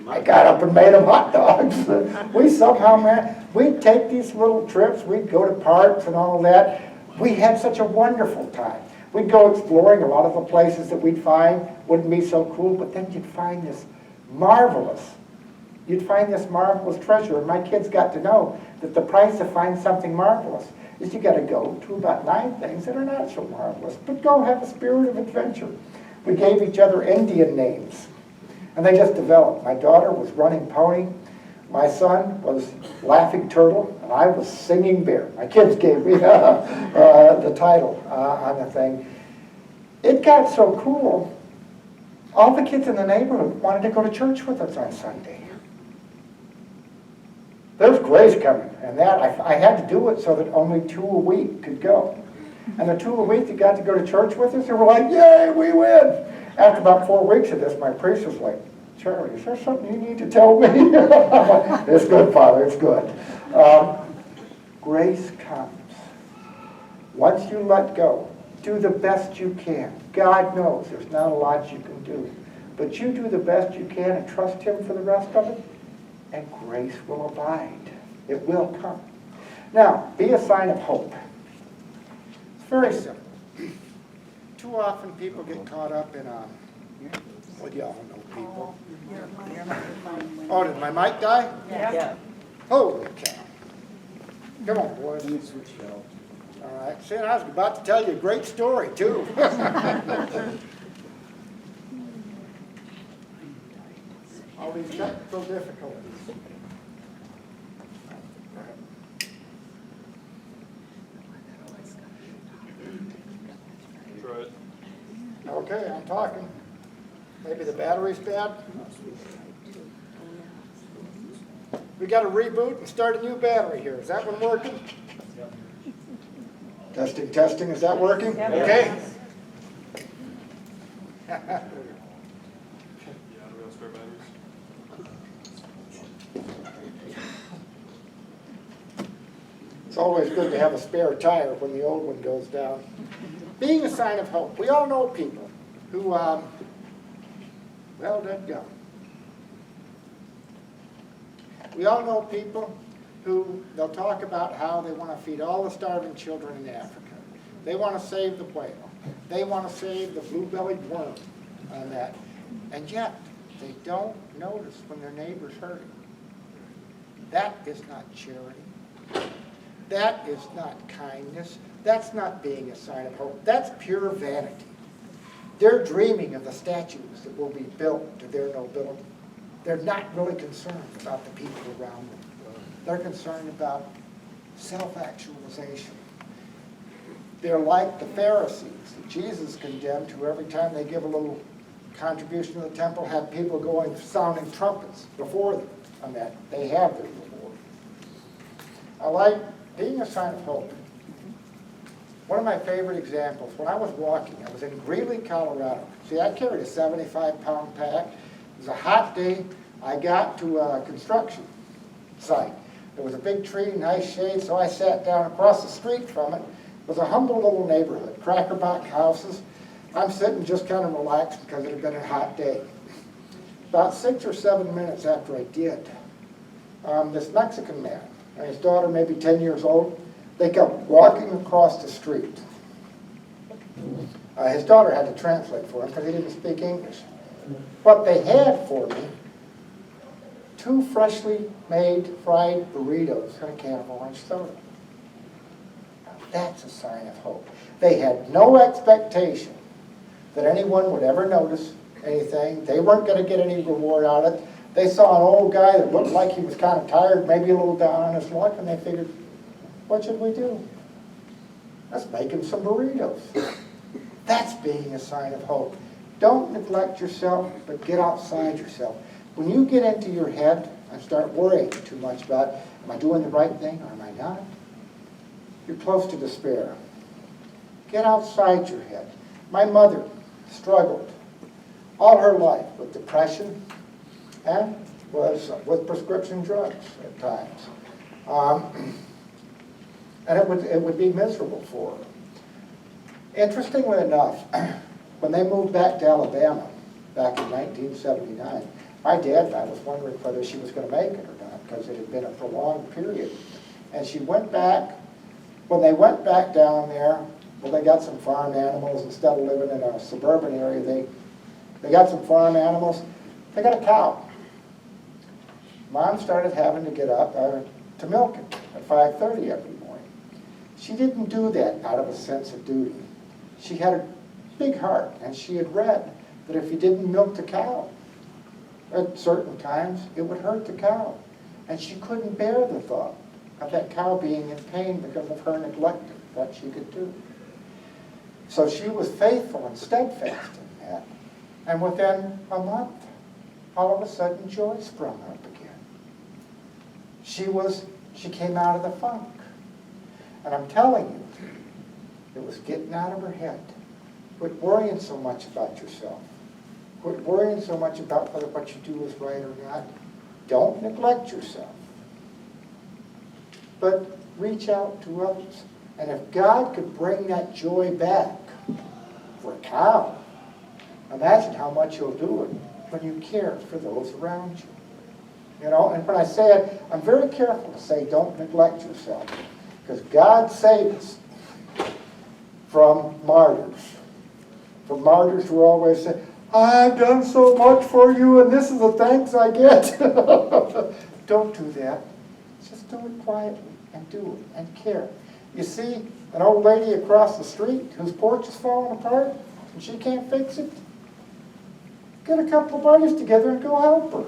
I got up and made them hot dogs. We somehow, man, we'd take these little trips. We'd go to parks and all that. We had such a wonderful time. We'd go exploring. A lot of the places that we'd find wouldn't be so cool, but then you'd find this marvelous treasure. And my kids got to know that the price to find something marvelous is you got to go to about 9 things that are not so marvelous, but go have a spirit of adventure. We gave each other Indian names, and they just developed. My daughter was Running Pony. My son was Laughing Turtle, and I was Singing Bear. My kids gave me the title on the thing. It got so cool, all the kids in the neighborhood wanted to go to church with us on Sunday. There's grace coming, and that I had to do it so that only 2 a week could go. And the 2 a week that got to go to church with us, they were like, "Yay, we win!" After about 4 weeks of this, my priest was like, "Charlie, is there something you need to tell me?" "It's good, Father, it's good." Grace comes. Once you let go, do the best you can. God knows there's not a lot you can do. But you do the best you can and trust him for the rest of it, and grace will abide. It will come. Now, be a sign of hope. It's very simple. Too often people get caught up in well, y'all know people. Oh, did my mic die? Yeah. Holy cow. Come on, boys. All right. See, I was about to tell you a great story, too. All these technical difficulties. Okay, I'm talking. Maybe the battery's bad. We got to reboot and start a new battery here. Is that one working? Testing, testing. Is that working? Yep. Okay. It's always good to have a spare tire when the old one goes down. Being a sign of hope. We all know people who, well, let go. We all know people who, they'll talk about how they want to feed all the starving children in Africa. They want to save the whale. They want to save the blue-bellied worm on that. And yet, they don't notice when their neighbor's hurting. That is not charity. That is not kindness. That's not being a sign of hope. That's pure vanity. They're dreaming of the statues that will be built to their nobility. They're not really concerned about the people around them. They're concerned about self-actualization. They're like the Pharisees that Jesus condemned, who every time they give a little contribution to the temple have people going sounding trumpets before them on that. They have their reward. I like being a sign of hope. One of my favorite examples, when I was walking, I was in Greeley, Colorado. See, I carried a 75-pound pack. It was a hot day. I got to a construction site. There was a big tree, nice shade, so I sat down across the street from it. It was a humble little neighborhood, crackerbox houses. I'm sitting just kind of relaxed because it had been a hot day. About 6 or 7 minutes after I did, this Mexican man and his daughter, maybe 10 years old, they kept walking across the street. His daughter had to translate for him because he didn't speak English. What they had for me, 2 freshly made fried burritos and a can of orange soda. Now, that's a sign of hope. They had no expectation that anyone would ever notice anything. They weren't going to get any reward out of it. They saw an old guy that looked like he was kind of tired, maybe a little down on his luck, and they figured, what should we do? Let's make him some burritos. That's being a sign of hope. Don't neglect yourself, but get outside yourself. When you get into your head and start worrying too much about, am I doing the right thing or am I not? You're close to despair. Get outside your head. My mother struggled all her life with depression and was with prescription drugs at times. And it would be miserable for her. Interestingly enough, when they moved back to Alabama back in 1979, my dad and I was wondering whether she was going to make it or not because it had been a prolonged period. And she went back. When they went back down there, well, they got some farm animals. Instead of living in a suburban area, they got some farm animals. They got a cow. Mom started having to get up to milk it at 5:30 every morning. She didn't do that out of a sense of duty. She had a big heart, and she had read that if you didn't milk the cow at certain times, it would hurt the cow. And she couldn't bear the thought of that cow being in pain because of her neglecting what she could do. So she was faithful and steadfast in that. And within a month, all of a sudden, joy sprung up again. She came out of the funk. And I'm telling you, it was getting out of her head. Quit worrying so much about yourself. Quit worrying so much about whether what you do is right or not. Don't neglect yourself. But reach out to others. And if God could bring that joy back for a cow, imagine how much He'll do it when you care for those around you. You know, and when I say it, I'm very careful to say don't neglect yourself. Because God saves from martyrs. From martyrs who always say, I've done so much for you and this is the thanks I get. Don't do that. Just do it quietly and do it and care. You see an old lady across the street whose porch is falling apart and she can't fix it? Get a couple of buddies together and go help her.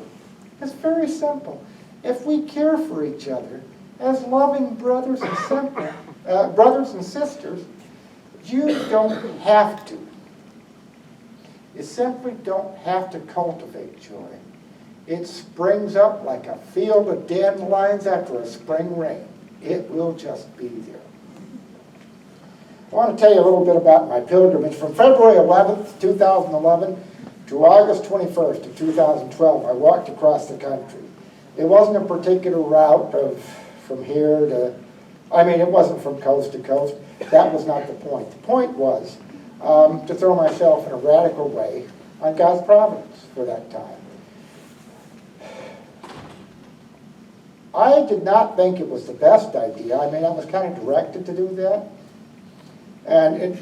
It's very simple. If we care for each other as loving brothers and sisters, you don't have to. You simply don't have to cultivate joy. It springs up like a field of dandelions after a spring rain. It will just be there. I want to tell you a little bit about my pilgrimage. From February 11th, 2011 to August 21st of 2012, I walked across the country. It wasn't a particular route from here to, it wasn't from coast to coast. That was not the point. The point was to throw myself in a radical way on God's providence for that time. I did not think it was the best idea. I mean, I was kind of directed to do that. And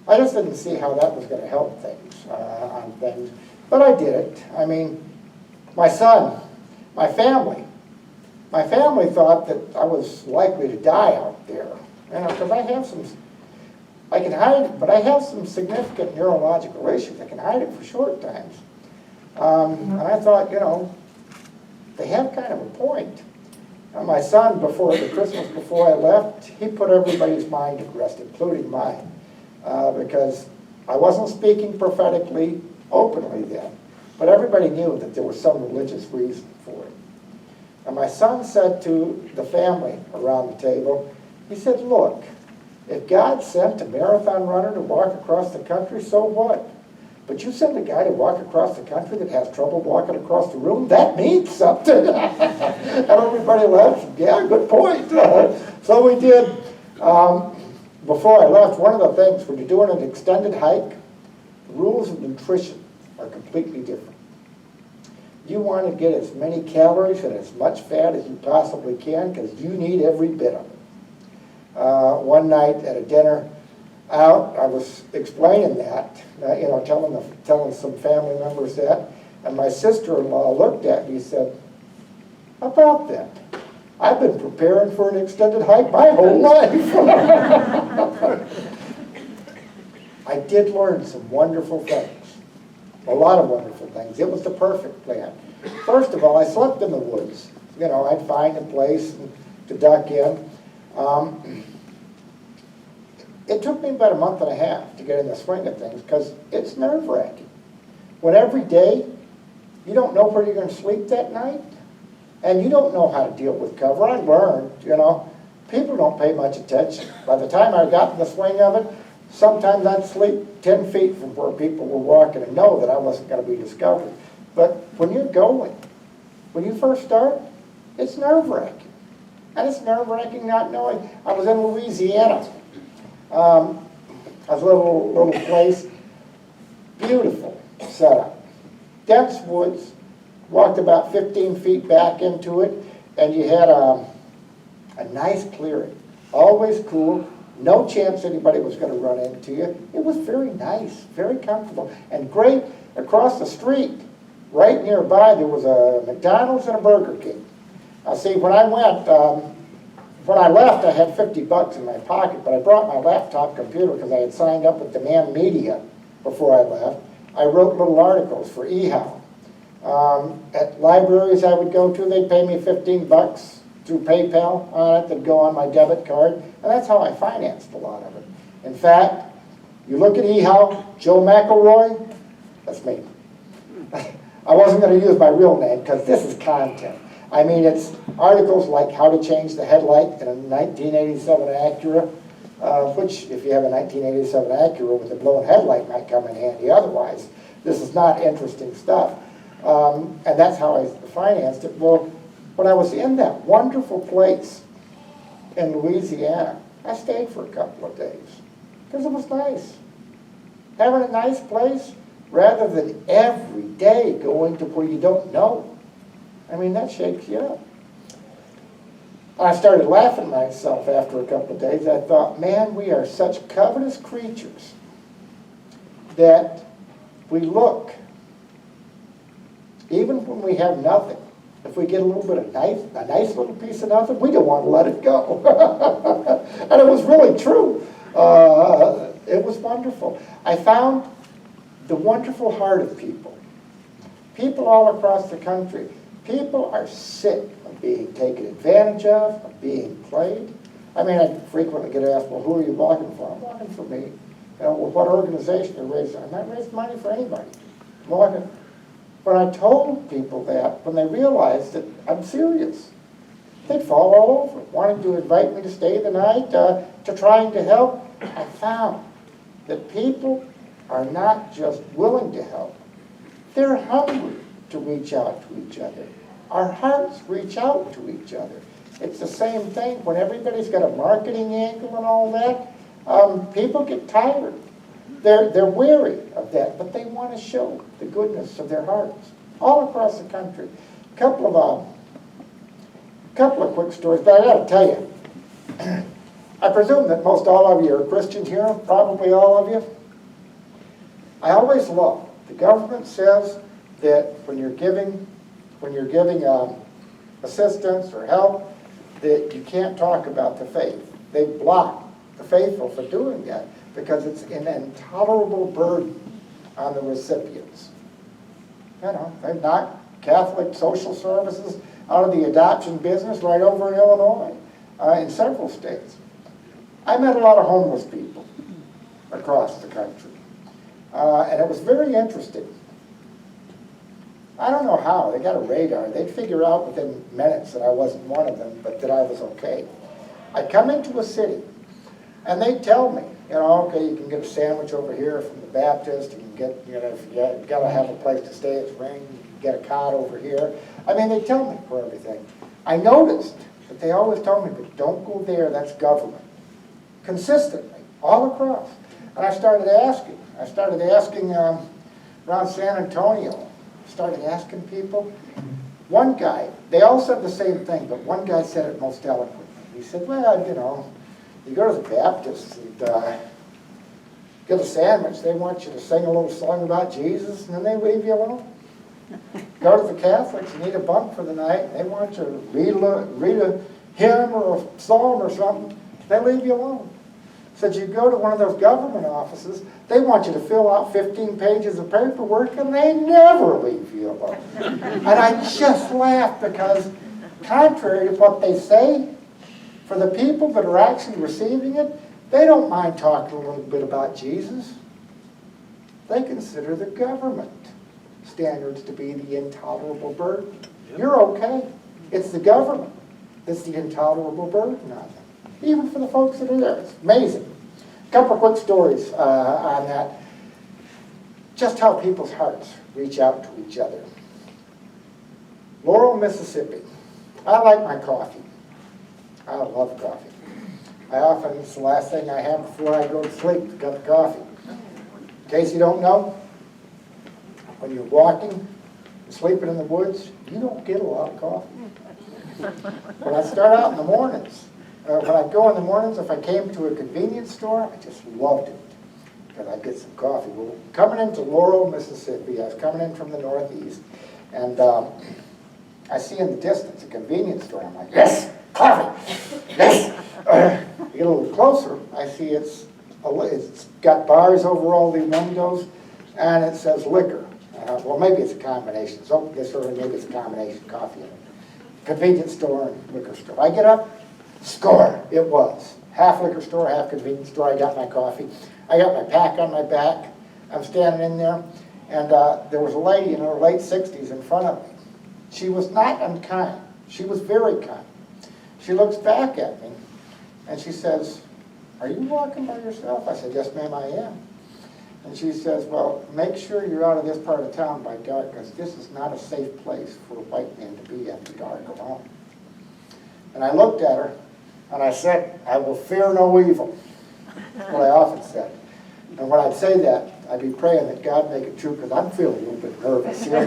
I just didn't see how that was going to help things, on things. But I did it. I mean, my son, my family thought that I was likely to die out there. You know, because I can hide it, but I have some significant neurological issues. I can hide it for short times. And I thought, you know, they have kind of a point. My son, before the Christmas before I left, he put everybody's mind at rest, including mine, because I wasn't speaking prophetically openly then, but everybody knew that there was some religious reason for it. And my son said to the family around the table, he said, look, if God sent a marathon runner to walk across the country, so what? But you send a guy to walk across the country that has trouble walking across the room, that means something. And everybody laughed, yeah, good point. So we did. Before I left, one of the things, when you're doing an extended hike, the rules of nutrition are completely different. You want to get as many calories and as much fat as you possibly can because you need every bit of it. One night at a dinner out, I was explaining that, you know, telling some family members that, and my sister-in-law looked at me and said, how about that? I've been preparing for an extended hike my whole life. I did learn some wonderful things, a lot of wonderful things. It was the perfect plan. First of all, I slept in the woods. You know, I'd find a place to duck in. It took me about a month and a half to get in the swing of things because it's nerve-wracking. When every day you don't know where you're going to sleep that night and you don't know how to deal with cover. I learned, you know, people don't pay much attention. By the time I got in the swing of it, sometimes I'd sleep 10 feet from where people were walking and know that I wasn't going to be discovered. But when you're going, when you first start, it's nerve-wracking. And it's nerve-wracking not knowing. I was in Louisiana. A little place, beautiful setup. Dense woods, walked about 15 feet back into it, and you had a nice clearing. Always cool, no chance anybody was going to run into you. It was very nice, very comfortable, and great. Across the street, right nearby, there was a McDonald's and a Burger King. Now see, when I left, I had $50 in my pocket, but I brought my laptop computer because I had signed up with Demand Media before I left. I wrote little articles for eHow. At libraries I would go to, they'd pay me $15 through PayPal on it. They'd go on my debit card, and that's how I financed a lot of it. In fact, you look at eHow, Joe McElroy, that's me. I wasn't going to use my real name because this is content. I mean, it's articles like how to change the headlight in a 1987 Acura, which if you have a 1987 Acura with a blown headlight might come in handy. Otherwise, this is not interesting stuff. And that's how I financed it. Well, when I was in that wonderful place in Louisiana, I stayed for a couple of days because it was nice. Having a nice place rather than every day going to where you don't know. I mean, that shakes you up. I started laughing at myself after a couple of days. I thought, man, we are such covetous creatures that we look, even when we have nothing, if we get a little bit of a nice little piece of nothing, we don't want to let it go. And it was really true. It was wonderful. I found the wonderful heart of people. People all across the country. People are sick of being taken advantage of being played. I mean, I frequently get asked, well, who are you walking for? I'm walking for me. You know, well, what organization are you raising? I'm not raising money for anybody. I'm walking. When I told people that, when they realized that I'm serious, they'd fall all over it, wanting to invite me to stay the night, to trying to help. I found that people are not just willing to help, they're hungry to reach out to each other. Our hearts reach out to each other. It's the same thing when everybody's got a marketing angle and all that. People get tired. They're weary of that, but they want to show the goodness of their hearts all across the country. Couple of quick stories, but I gotta tell you, I presume that most all of you are Christians here, probably all of you. I always love, the government says that when you're giving assistance or help, that you can't talk about the faith. They block the faithful for doing that because it's an intolerable burden on the recipients. You know, they've knocked Catholic social services out of the adoption business right over in Illinois, in several states. I met a lot of homeless people across the country, and it was very interesting. I don't know how, they got a radar. They'd figure out within minutes that I wasn't one of them, but that I was okay. I come into a city, and they tell me, you know, okay, you can get a sandwich over here from the Baptist, you can get, you know, if you gotta have a place to stay at Spring, you can get a cot over here. I mean, they tell me for everything. I noticed that they always told me, but don't go there, that's government. Consistently, all across. And I started asking around San Antonio, started asking people. One guy, they all said the same thing, but one guy said it most eloquently. He said, well, you know, you go to the Baptists and get a sandwich, they want you to sing a little song about Jesus, and then they leave you alone. Go to the Catholics, you need a bunk for the night, they want you to read a hymn or a psalm or something, they leave you alone. Said you go to one of those government offices, they want you to fill out 15 pages of paperwork, and they never leave you alone. And I just laughed because, contrary to what they say, for the people that are actually receiving it, they don't mind talking a little bit about Jesus. They consider the government standards to be the intolerable burden. You're okay. It's the government that's the intolerable burden on them. Even for the folks that are there. It's amazing. A couple of quick stories on that. Just how people's hearts reach out to each other. Laurel, Mississippi. I like my coffee. I love coffee. I often, it's the last thing I have before I go to sleep, a cup of coffee. In case you don't know, when you're walking, sleeping in the woods, you don't get a lot of coffee. When I start out in the mornings, when I go in the mornings, if I came to a convenience store, I just loved it because I'd get some coffee. Well, coming into Laurel, Mississippi, I was coming in from the northeast, and I see in the distance a convenience store. I'm like, yes, coffee, yes. You get a little closer, I see it's got bars over all the windows, and it says liquor. Well, maybe it's a combination. So maybe it's a combination, coffee and convenience store and liquor store. I get up, score, it was. Half liquor store, half convenience store. I got my coffee. I got my pack on my back. I'm standing in there, and there was a lady in her late 60s in front of me. She was not unkind. She was very kind. She looks back at me, and she says, "Are you walking by yourself?" I said, "Yes, ma'am, I am." And she says, "Well, make sure you're out of this part of town by dark, because this is not a safe place for a white man to be after dark alone." And I looked at her, and I said, "I will fear no evil." What I often said. And when I'd say that, I'd be praying that God make it true, because I'm feeling a little bit nervous here.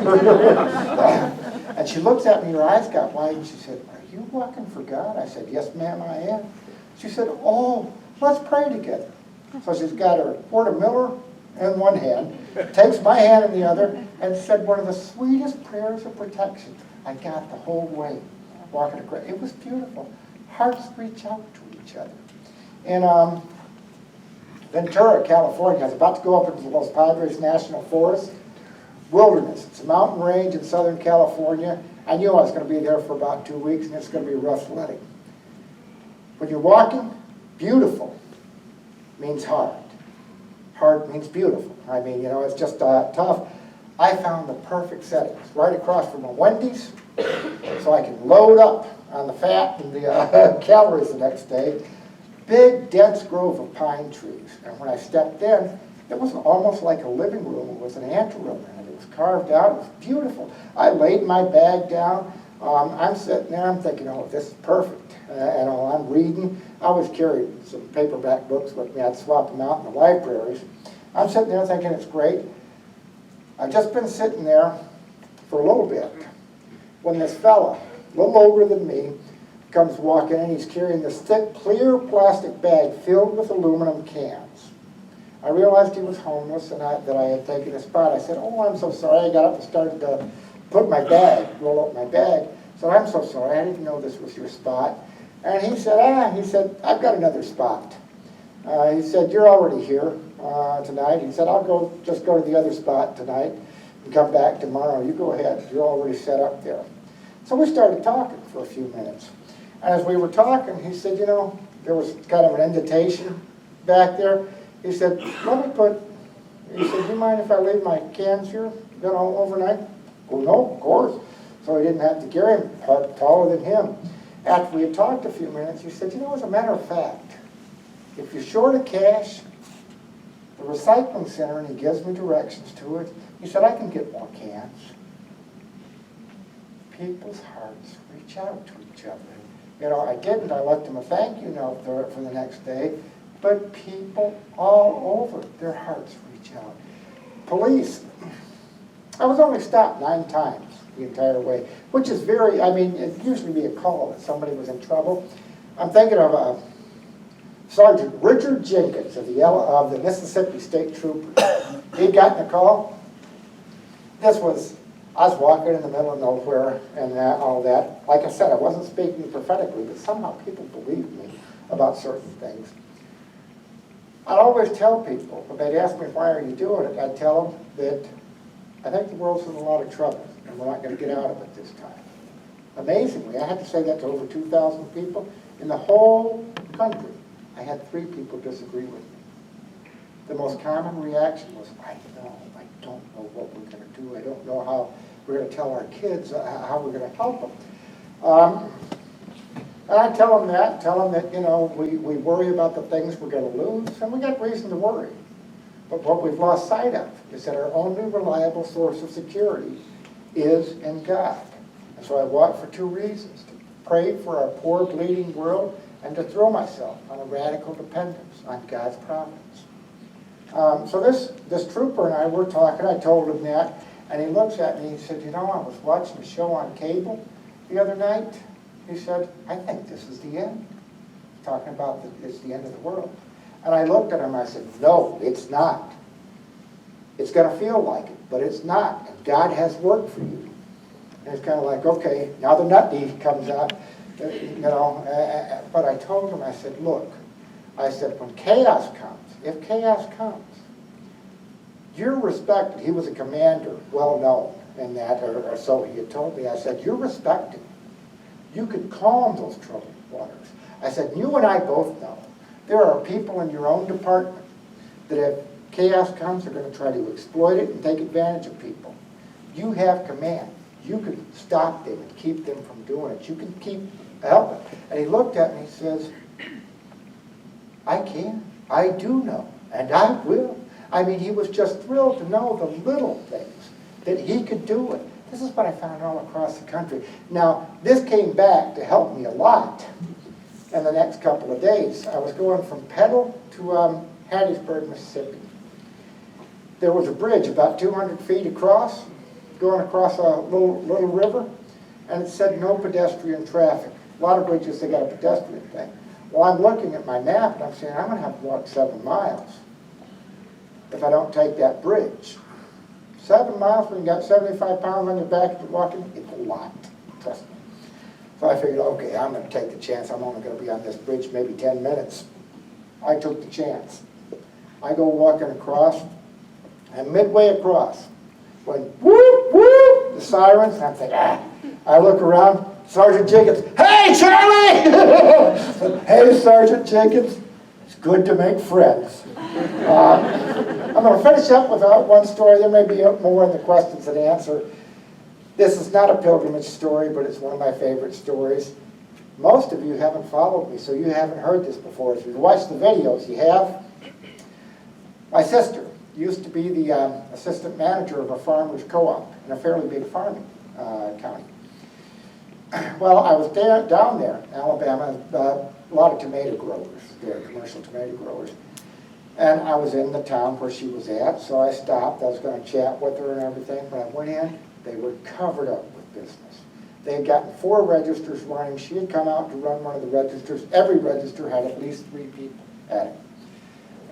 And she looks at me, her eyes got wide, and she said, "Are you walking for God?" I said, "Yes, ma'am, I am." She said, "Oh, let's pray together." So she's got her Quart of Miller in one hand, takes my hand in the other, and said one of the sweetest prayers of protection I got the whole way walking across. It was beautiful. Hearts reach out to each other. In Ventura, California, I was about to go up into Los Padres National Forest. Wilderness. It's a mountain range in Southern California. I knew I was going to be there for about 2 weeks, and it's going to be rough sledding. When you're walking, beautiful means hard. Hard means beautiful. I mean, you know, it's just tough. I found the perfect settings right across from a Wendy's, so I can load up on the fat and the calories the next day. Big, dense grove of pine trees. And when I stepped in, it was almost like a living room. It was an anteroom, and it was carved out. It was beautiful. I laid my bag down. I'm sitting there, I'm thinking, oh, this is perfect. And I'm reading. I always carried some paperback books with me. I'd swap them out in the libraries. I'm sitting there thinking it's great. I've just been sitting there for a little bit when this fella, a little older than me, comes walking in. He's carrying this thick, clear plastic bag filled with aluminum cans. I realized he was homeless and that I had taken his spot. I said, oh, I'm so sorry. I got up and started to put my bag, roll up my bag. I said, I'm so sorry. I didn't know this was your spot. And he said, I've got another spot. He said, you're already here tonight. He said, just go to the other spot tonight and come back tomorrow. You go ahead. You're already set up there. So we started talking for a few minutes. And as we were talking, he said, you know, there was kind of an invitation back there. He said, he said, do you mind if I leave my cans here, overnight? Well, no, of course. So he didn't have to carry them, taller than him. After we had talked a few minutes, he said, you know, as a matter of fact, if you're short of cash, the recycling center, and he gives me directions to it, he said, I can get more cans. People's hearts reach out to each other. You know, I didn't. I left him a thank you note for the next day. But people all over, their hearts reach out. Police. I was only stopped 9 times the entire way, which is very, it'd usually be a call that somebody was in trouble. I'm thinking of Sergeant Richard Jenkins of the Mississippi State Troopers. He'd gotten a call. I was walking in the middle of nowhere and all that. Like I said, I wasn't speaking prophetically, but somehow people believed me about certain things. I'd always tell people, when they'd ask me, why are you doing it, I'd tell them that I think the world's in a lot of trouble, and we're not going to get out of it this time. Amazingly, I had to say that to over 2,000 people in the whole country. I had 3 people disagree with me. The most common reaction was, I don't know what we're going to do. I don't know how we're going to tell our kids, how we're going to help them. And I tell them that, you know, we worry about the things we're going to lose, and we got reason to worry. But what we've lost sight of is that our only reliable source of security is in God. And so I walk for 2 reasons: to pray for our poor, bleeding world, and to throw myself on a radical dependence on God's providence. So this trooper and I were talking. I told him that, and he looks at me and he said, you know, I was watching a show on cable the other night. He said, I think this is the end. Talking about it's the end of the world. And I looked at him and I said, no, it's not. It's going to feel like it, but it's not. And God has work for you. And it's kind of like, okay, now the nut deed comes out, you know. But I told him, I said, look, I said, when chaos comes, if chaos comes, you're respected. He was a commander, well known in that, or so he had told me. I said, you're respected. You could calm those troubled waters. I said, you and I both know there are people in your own department that if chaos comes, are going to try to exploit it and take advantage of people. You have command. You can stop them and keep them from doing it. You can keep helping. And he looked at me and says, I can. I do know. And I will. I mean, he was just thrilled to know the little things, that he could do it. This is what I found all across the country. Now, this came back to help me a lot in the next couple of days. I was going from Petal to Hattiesburg, Mississippi. There was a bridge about 200 feet across, going across a little river, and it said no pedestrian traffic. A lot of bridges, they got a pedestrian thing. Well, I'm looking at my map, and I'm saying, I'm going to have to walk 7 miles if I don't take that bridge. 7 miles when you got 75 pounds on your back and you're walking, it's a lot, trust me. So I figured, okay, I'm going to take the chance. I'm only going to be on this bridge maybe 10 minutes. I took the chance. I go walking across, and midway across, when whoop, whoop, the sirens, and I'm thinking, I look around, Sergeant Jenkins, hey, Charlie! Hey, Sergeant Jenkins, it's good to make friends. I'm going to finish up with one story. There may be more in the questions and answer. This is not a pilgrimage story, but it's one of my favorite stories. Most of you haven't followed me, so you haven't heard this before. If you've watched the videos, you have. My sister used to be the assistant manager of a farmer's co-op in a fairly big farming county. Well, I was down there in Alabama, a lot of tomato growers there, commercial tomato growers. And I was in the town where she was at, so I stopped. I was going to chat with her and everything. When I went in, they were covered up with business. They had gotten 4 registers running. She had come out to run one of the registers. Every register had at least 3 people at it.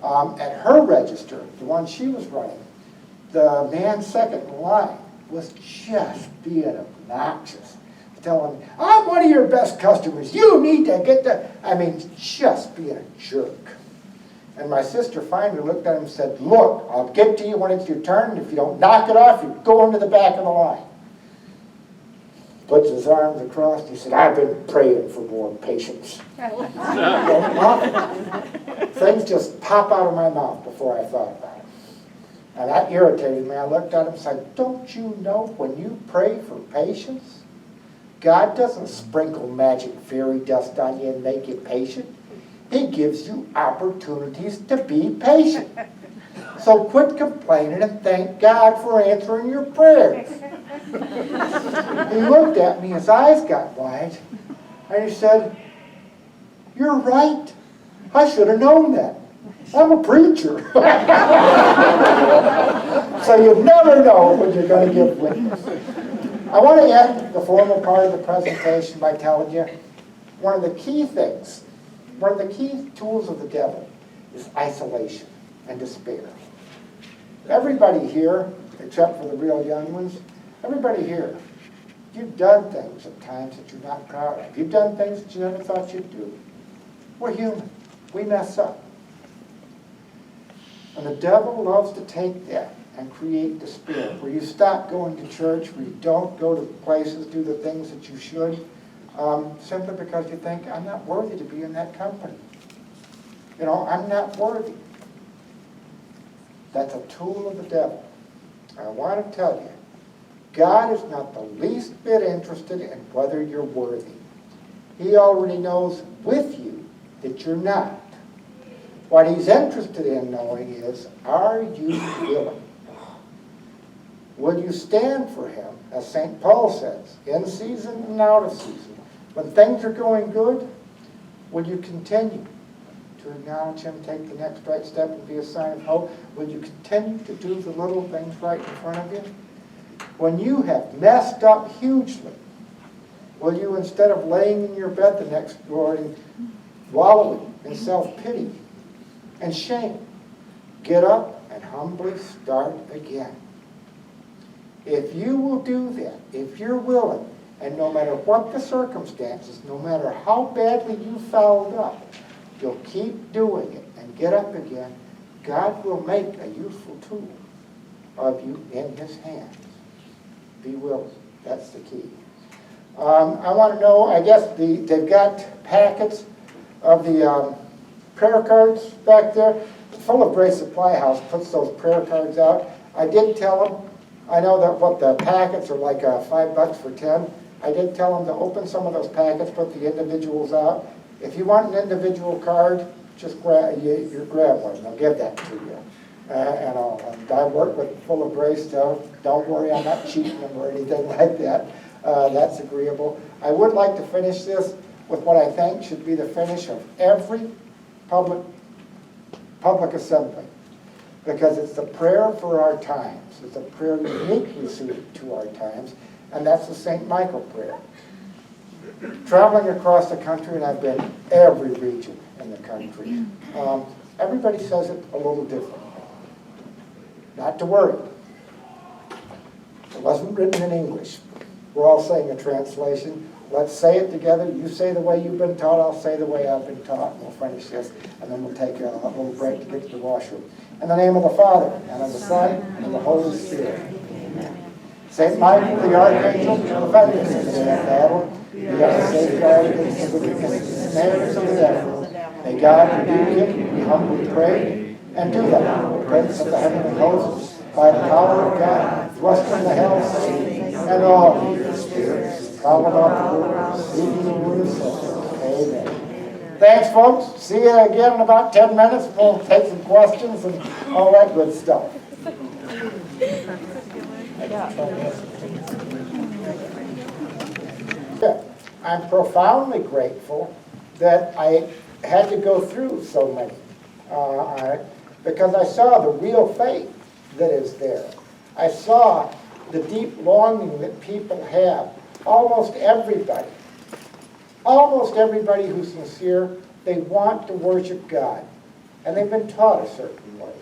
At her register, the one she was running, the man second in line was just being obnoxious. Telling me, I'm one of your best customers. You need to get the, I mean, just being a jerk. And my sister finally looked at him and said, look, I'll get to you when it's your turn, and if you don't knock it off, you go into the back of the line. Puts his arms across, and he said, I've been praying for more patience. Things just pop out of my mouth before I thought about it. And that irritated me. I looked at him and said, don't you know when you pray for patience, God doesn't sprinkle magic fairy dust on you and make you patient. He gives you opportunities to be patient. So quit complaining and thank God for answering your prayers. He looked at me, his eyes got wide, and he said, you're right. I should have known that. I'm a preacher. So you never know when you're going to give witness. I want to end the formal part of the presentation by telling you one of the key things, one of the key tools of the devil is isolation and despair. Everybody here, except for the real young ones, everybody here, you've done things at times that you're not proud of. You've done things that you never thought you'd do. We're human. We mess up. And the devil loves to take that and create despair, where you stop going to church, where you don't go to places, do the things that you should, simply because you think, I'm not worthy to be in that company. You know, I'm not worthy. That's a tool of the devil. I want to tell you, God is not the least bit interested in whether you're worthy. He already knows with you that you're not. What he's interested in knowing is, are you willing? Will you stand for him, as St. Paul says, in season and out of season? When things are going good, will you continue to acknowledge him, take the next right step and be a sign of hope? Will you continue to do the little things right in front of you? When you have messed up hugely, will you, instead of laying in your bed the next morning, wallowing in self-pity and shame, get up and humbly start again? If you will do that, if you're willing, and no matter what the circumstances, no matter how badly you fouled up, you'll keep doing it and get up again, God will make a useful tool of you in his hands. Be willing. That's the key. I want to know, I guess they've got packets of the prayer cards back there. Full of Grace Supply House puts those prayer cards out. I did tell them, I know that what the packets are like $5 for 10. I did tell them to open some of those packets, put the individuals out. If you want an individual card, just grab one. I'll give that to you. And I work with Full of Grace, so don't worry, I'm not cheating them or anything like that. That's agreeable. I would like to finish this with what I think should be the finish of every public assembly, because it's the prayer for our times. It's a prayer uniquely suited to our times, and that's the St. Michael prayer. Traveling across the country, and I've been every region in the country, everybody says it a little differently. Not to worry. It wasn't written in English. We're all saying a translation. Let's say it together. You say the way you've been taught, I'll say the way I've been taught, and we'll finish this, and then we'll take a little break to get to the washroom. In the name of the Father, and of the Son, and of the Holy Spirit. St. Michael, the Archangel, defend us in the day of battle. Be our safeguard against the wickedness snares of the devil. May God rebuke him, we humbly pray, and do thou, Prince of the heavenly hosts, by the power of God, thrust from the hell of Satan, and all evil spirits, prowl about the world, seeking the word of souls. Amen. Thanks, folks. See you again in about 10 minutes. We'll take some questions and all that good stuff. I'm profoundly grateful that I had to go through so many, because I saw the real faith that is there. I saw the deep longing that people have almost everybody who's sincere, they want to worship God. And they've been taught a certain way.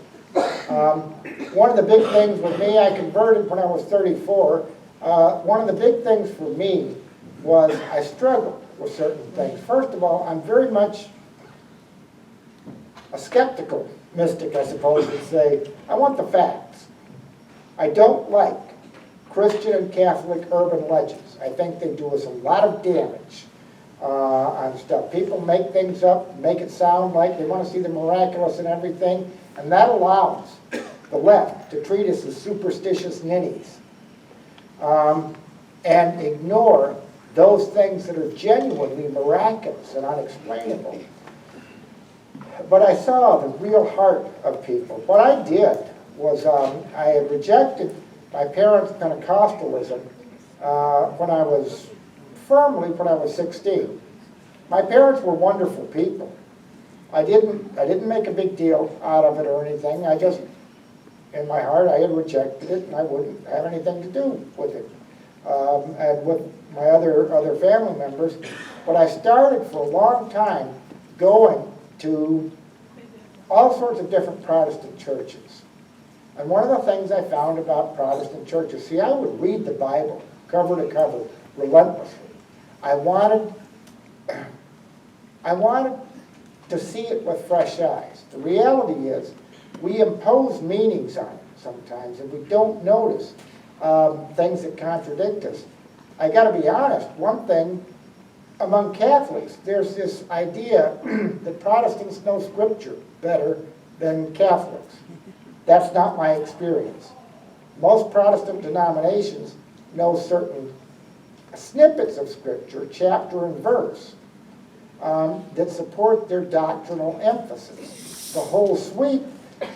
One of the big things with me, I converted when I was 34. One of the big things for me was I struggled with certain things. First of all, I'm very much a skeptical mystic, I suppose you'd say. I want the facts. I don't like Christian and Catholic urban legends. I think they do us a lot of damage on stuff. People make things up, make it sound like they want to see the miraculous and everything, and that allows the left to treat us as superstitious ninnies and ignore those things that are genuinely miraculous and unexplainable. But I saw the real heart of people. What I did was I had rejected my parents' Pentecostalism when I was 16. My parents were wonderful people. I didn't make a big deal out of it or anything. I just, in my heart, I had rejected it, and I wouldn't have anything to do with it. And with my other family members. But I started for a long time going to all sorts of different Protestant churches. And one of the things I found about Protestant churches, see, I would read the Bible cover to cover relentlessly. I wanted to see it with fresh eyes. The reality is we impose meanings on it sometimes, and we don't notice things that contradict us. I got to be honest, one thing, among Catholics, there's this idea that Protestants know Scripture better than Catholics. That's not my experience. Most Protestant denominations know certain snippets of Scripture, chapter and verse, that support their doctrinal emphasis. The whole suite,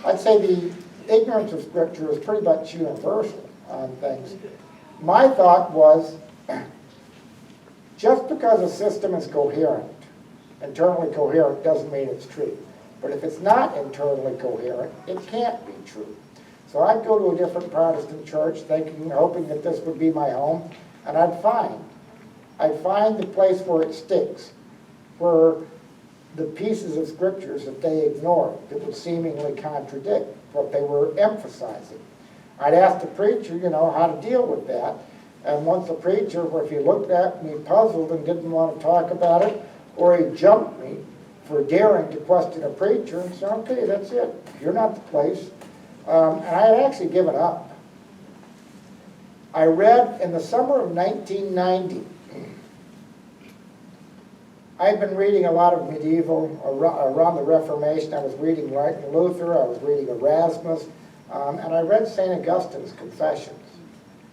I'd say the ignorance of Scripture is pretty much universal on things. My thought was, just because a system is coherent, internally coherent, doesn't mean it's true. But if it's not internally coherent, it can't be true. So I'd go to a different Protestant church hoping that this would be my home, and I'd find the place where it sticks, where the pieces of scriptures that they ignored, that would seemingly contradict what they were emphasizing. I'd ask the preacher, how to deal with that. And once the preacher, if he looked at me puzzled and didn't want to talk about it, or he jumped me for daring to question a preacher, and said, okay, that's it. You're not the place. And I had actually given up. I read in the summer of 1990, I had been reading a lot of medieval, around the Reformation. I was reading Martin Luther, I was reading Erasmus, and I read St. Augustine's Confessions.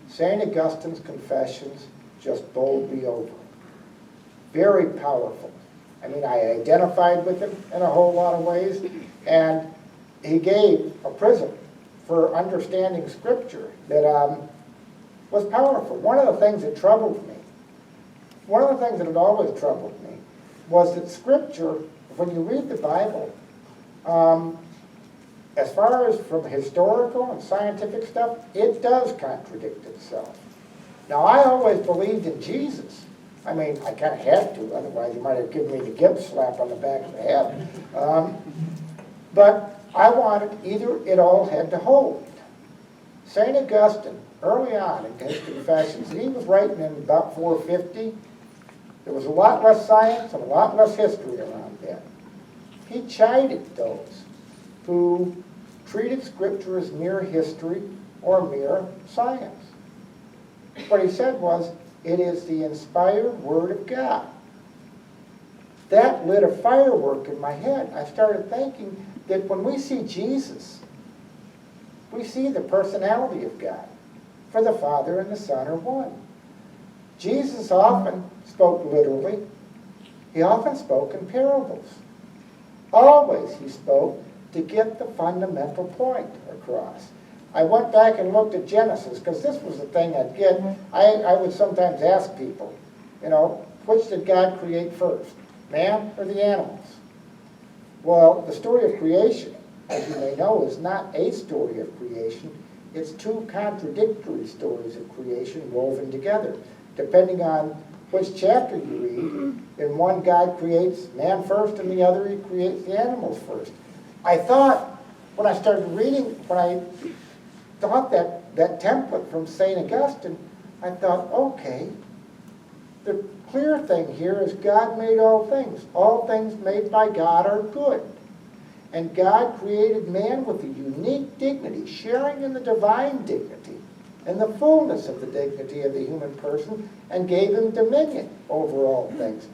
St. Augustine's Confessions just bowled me over. Very powerful. I mean, I identified with him in a whole lot of ways, and he gave a prism for understanding Scripture that was powerful. One of the things that troubled me, one of the things that had always troubled me, was that Scripture, when you read the Bible, as far as from historical and scientific stuff, it does contradict itself. Now, I always believed in Jesus. I mean, I kind of had to, otherwise he might have given me the Gibbs slap on the back of the head. But I wanted either it all had to hold. St. Augustine, early on in his Confessions, he was writing in about 450. There was a lot less science and a lot less history around then. He chided those who treated Scripture as mere history or mere science. What he said was, it is the inspired Word of God. That lit a firework in my head. I started thinking that when we see Jesus, we see the personality of God. For the Father and the Son are one. Jesus often spoke literally. He often spoke in parables. Always he spoke to get the fundamental point across. I went back and looked at Genesis, because this was the thing I'd get. I would sometimes ask people, which did God create first, man or the animals? Well, the story of creation, as you may know, is not a story of creation. It's two contradictory stories of creation woven together. depending on which chapter you read. In one, God creates man first, and the other, he creates the animals first. I thought, when I started reading, when I thought that template from St. Augustine, I thought, okay, the clear thing here is God made all things. All things made by God are good. And God created man with a unique dignity, sharing in the divine dignity and the fullness of the dignity of the human person, and gave him dominion over all things.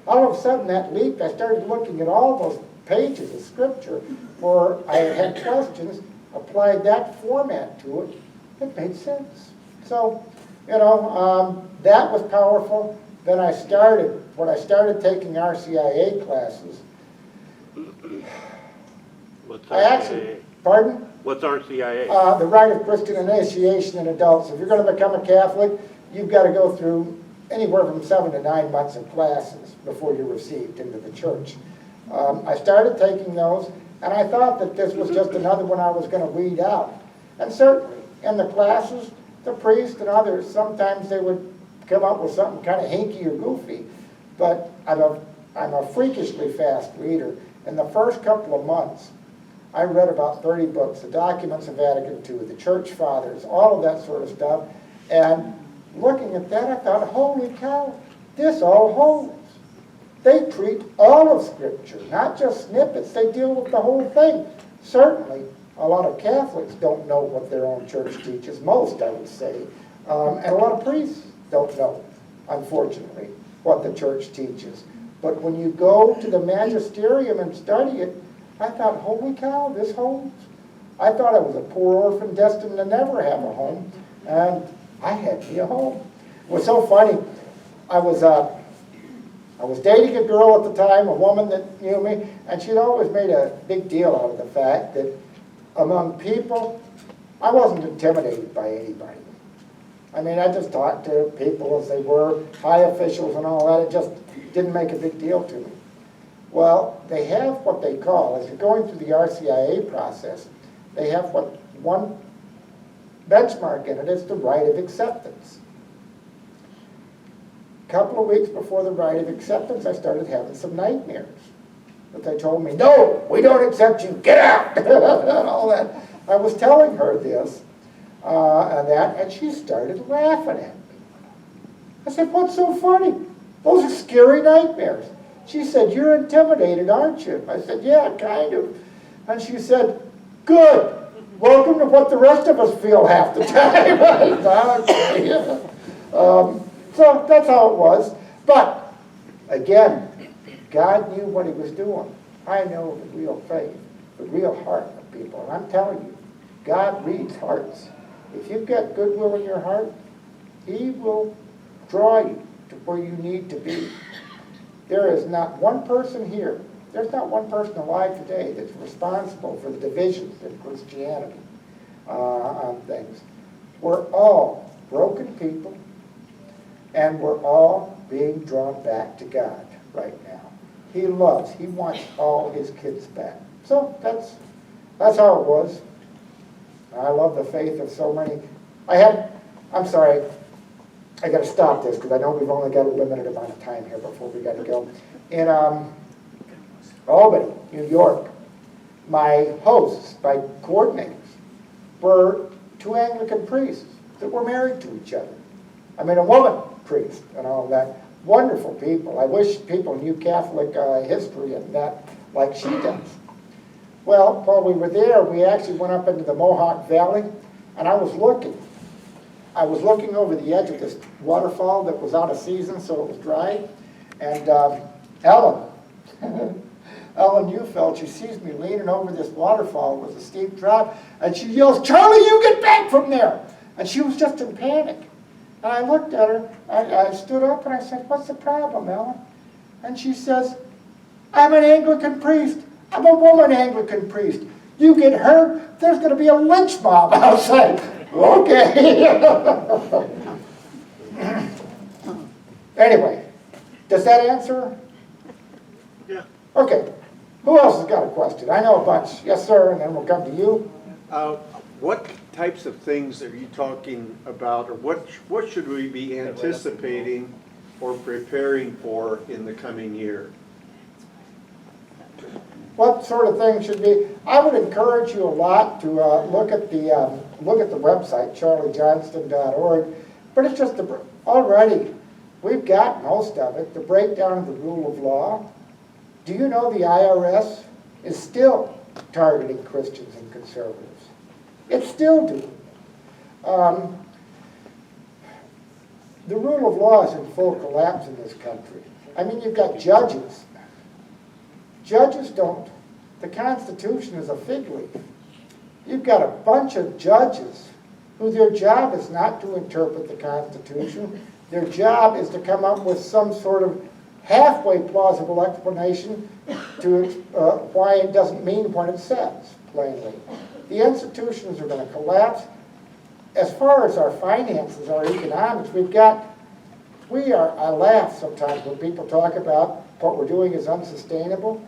All of a sudden that leaped. I started looking at all those pages of Scripture where I had questions, applied that format to it. It made sense. So, that was powerful. Then when I started taking RCIA classes, What's I actually, pardon? What's RCIA? The Rite of Christian Initiation in Adults. If you're going to become a Catholic, you've got to go through anywhere from 7 to 9 months of classes before you're received into the church. I started taking those, and I thought that this was just another one I was going to weed out. And certainly, in the classes, the priest and others, sometimes they would come up with something kind of hinky or goofy, but I'm a freakishly fast reader. In the first couple of months, I read about 30 books, the documents of Vatican II, the Church Fathers, all of that sort of stuff. And looking at that, I thought, holy cow, this all holds. They treat all of Scripture, not just snippets. They deal with the whole thing. Certainly, a lot of Catholics don't know what their own church teaches, most, I would say. And a lot of priests don't know, unfortunately, what the church teaches. But when you go to the magisterium and study it, I thought, holy cow, this holds. I thought I was a poor orphan destined to never have a home, and I had me a home. It was so funny. I was dating a girl at the time, a woman that knew me, and she'd always made a big deal out of the fact that among people, I wasn't intimidated by anybody. I mean, I just talked to people as they were, high officials and all that. It just didn't make a big deal to me. Well, they have what they call, as you're going through the RCIA process, they have what one benchmark in it is the rite of acceptance. A couple of weeks before the rite of acceptance, I started having some nightmares. But they told me, no, we don't accept you, get out, and all that. I was telling her this and she started laughing at me. I said, what's so funny? Those are scary nightmares. She said, you're intimidated, aren't you? I said, yeah, kind of. And she said, good. Welcome to what the rest of us feel half the time. So that's how it was. But, again, God knew what he was doing. I know the real faith, the real heart of people. And I'm telling you, God reads hearts. If you've got goodwill in your heart, he will draw you to where you need to be. There is not one person here, there's not one person alive today that's responsible for the divisions in Christianity on things. We're all broken people, and we're all being drawn back to God right now. He loves, he wants all his kids back. So that's how it was. I love the faith of so many. I'm sorry, I got to stop this because I know we've only got a limited amount of time here before we got to go. In Albany, New York, my hosts, my coordinators, were 2 Anglican priests that were married to each other. I mean, a woman priest and all that. Wonderful people. I wish people knew Catholic history and that like she does. Well, while we were there, we actually went up into the Mohawk Valley, and I was looking over the edge of this waterfall that was out of season, so it was dry. And Ellen Neufeld, she sees me leaning over this waterfall with a steep drop, and she yells, Charlie, you get back from there! And she was just in panic. And I looked at her, I stood up and I said, what's the problem, Ellen? And she says, I'm an Anglican priest. I'm a woman Anglican priest. You get hurt, there's going to be a lynch mob outside. Okay. Anyway, does that answer? Yeah. Okay. Who else has got a question? I know a bunch. Yes, sir, and then we'll come to you. what types of things are you talking about, or what should we be anticipating or preparing for in the coming year? What sort of things should be? I would encourage you a lot to look at the website, charliejohnston.org. But it's just already we've got most of it. The breakdown of the rule of law. Do you know the IRS is still targeting Christians and conservatives? It's still doing. The rule of law is in full collapse in this country. I mean, you've got judges. Judges don't. The Constitution is a fig leaf. You've got a bunch of judges who their job is not to interpret the Constitution. Their job is to come up with some sort of halfway plausible explanation to why it doesn't mean what it says, plainly. The institutions are going to collapse. As far as our finances, our economics, I laugh sometimes when people talk about what we're doing is unsustainable.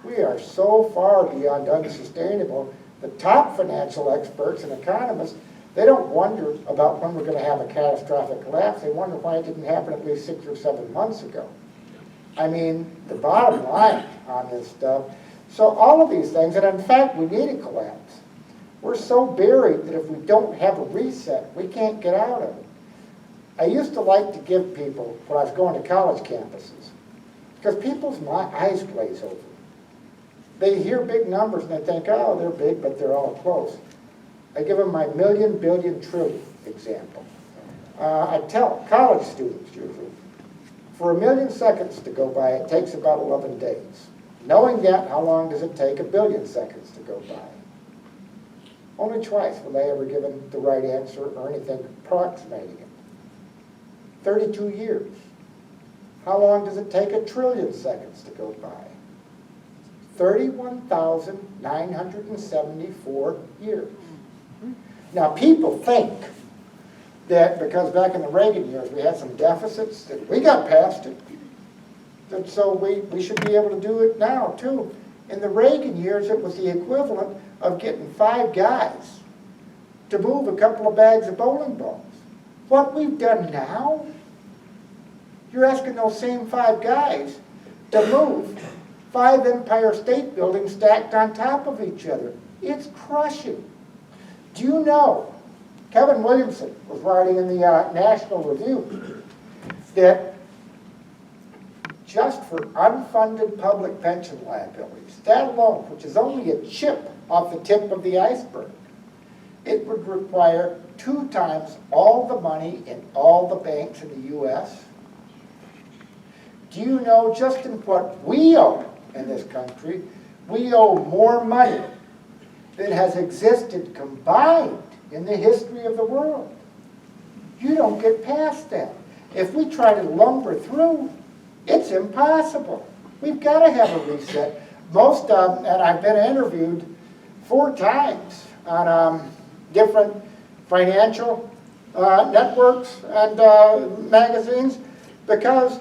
We are so far beyond unsustainable. The top financial experts and economists, they don't wonder about when we're going to have a catastrophic collapse. They wonder why it didn't happen at least 6 or 7 months ago. I mean, the bottom line on this stuff. So all of these things, and in fact, we need a collapse. We're so buried that if we don't have a reset, we can't get out of it. I used to like to give people, when I was going to college campuses, because people's eyes glaze over. They hear big numbers and they think, oh, they're big, but they're all close. I give them my million, billion, trillion example. I tell college students usually, for 1 million seconds to go by, it takes about 11 days. Knowing that, how long does it take 1 billion seconds to go by? Only twice were they ever given the right answer or anything approximating it. 32 years. How long does it take 1 trillion seconds to go by? 31,974 years. Now, people think that because back in the Reagan years we had some deficits, that we got past it. And so we should be able to do it now, too. In the Reagan years, it was the equivalent of getting 5 guys to move a couple of bags of bowling balls. What we've done now, you're asking those same 5 guys to move 5 Empire State Buildings stacked on top of each other. It's crushing. Do you know, Kevin Williamson was writing in the National Review that just for unfunded public pension liabilities, that alone, which is only a chip off the tip of the iceberg, it would require 2 times all the money in all the banks in the U.S. Do you know just in what we owe in this country, we owe more money than has existed combined in the history of the world? You don't get past that. If we try to lumber through, it's impossible. We've got to have a reset. Most of them, and I've been interviewed 4 times on different financial networks and magazines, because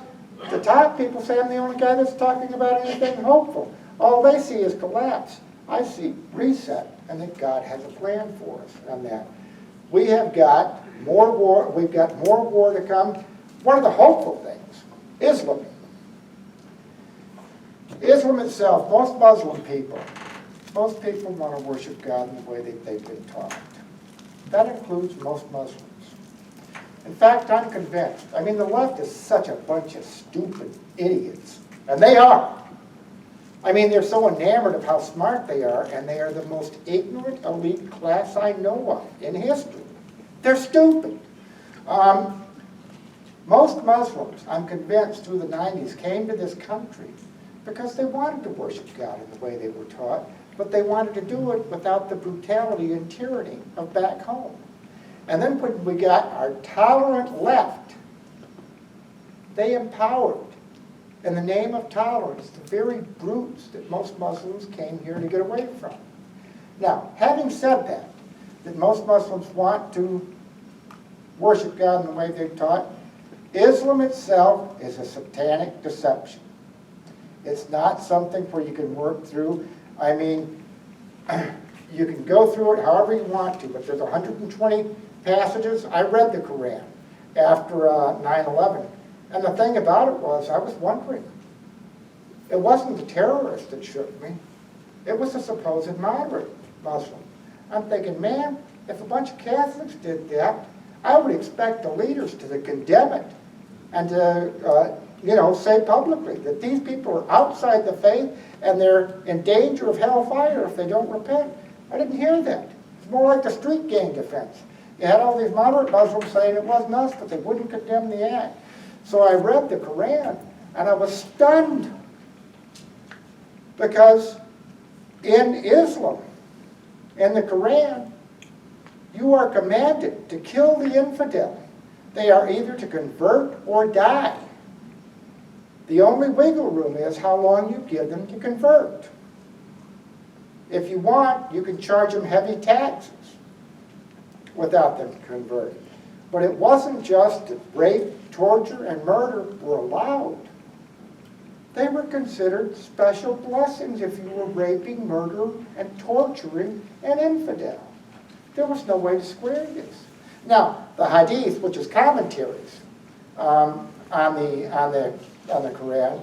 the top people say I'm the only guy that's talking about anything hopeful. All they see is collapse. I see reset, and that God has a plan for us on that. We have got more war. We've got more war to come. One of the hopeful things, Islam. Islam itself, most Muslim people, most people want to worship God in the way that they've been taught. That includes most Muslims. In fact, I'm convinced. I mean, the left is such a bunch of stupid idiots. And they are. I mean, they're so enamored of how smart they are, and they are the most ignorant elite class I know of in history. They're stupid. Most Muslims, I'm convinced, through the 90s came to this country because they wanted to worship God in the way they were taught, but they wanted to do it without the brutality and tyranny of back home. And then when we got our tolerant left, they empowered, in the name of tolerance, the very brutes that most Muslims came here to get away from. Now, having said that most Muslims want to worship God in the way they're taught, Islam itself is a satanic deception. It's not something where you can work through. I mean, You can go through it however you want to, but there's 120 passages. I read the Quran after 9/11. And the thing about it was, I was wondering, it wasn't the terrorist that shook me. It was the supposed moderate Muslim. I'm thinking, man, if a bunch of Catholics did that, I would expect the leaders to condemn it and to, say publicly that these people are outside the faith and they're in danger of hellfire if they don't repent. I didn't hear that. It's more like the street gang defense. You had all these moderate Muslims saying it wasn't us, but they wouldn't condemn the act. So I read the Quran and I was stunned because in Islam, in the Quran, you are commanded to kill the infidel. They are either to convert or die. The only wiggle room is how long you give them to convert. If you want, you can charge them heavy taxes without them converting. But it wasn't just that rape, torture, and murder were allowed. They were considered special blessings if you were raping, murdering, and torturing an infidel. There was no way to square this. Now, the hadith, which is commentaries on the Quran,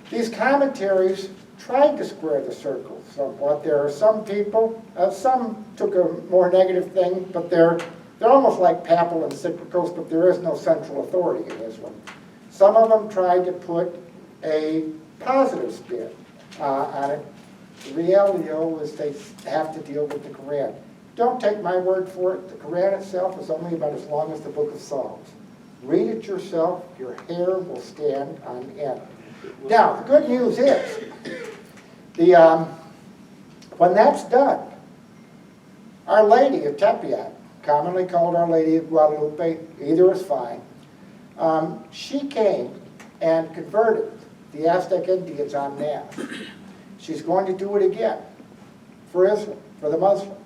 these commentaries tried to square the circle somewhat. There are some people, some took a more negative thing, but they're almost like papal encyclicals, but there is no central authority in Islam. Some of them tried to put a positive spin on it. The reality, though, is they have to deal with the Quran. Don't take my word for it. The Quran itself is only about as long as the Book of Psalms. Read it yourself. Your hair will stand on end. Now, the good news is, when that's done, Our Lady of Tepeyac, commonly called Our Lady of Guadalupe, either is fine, she came and converted the Aztec Indians en masse. She's going to do it again for Islam, for the Muslims,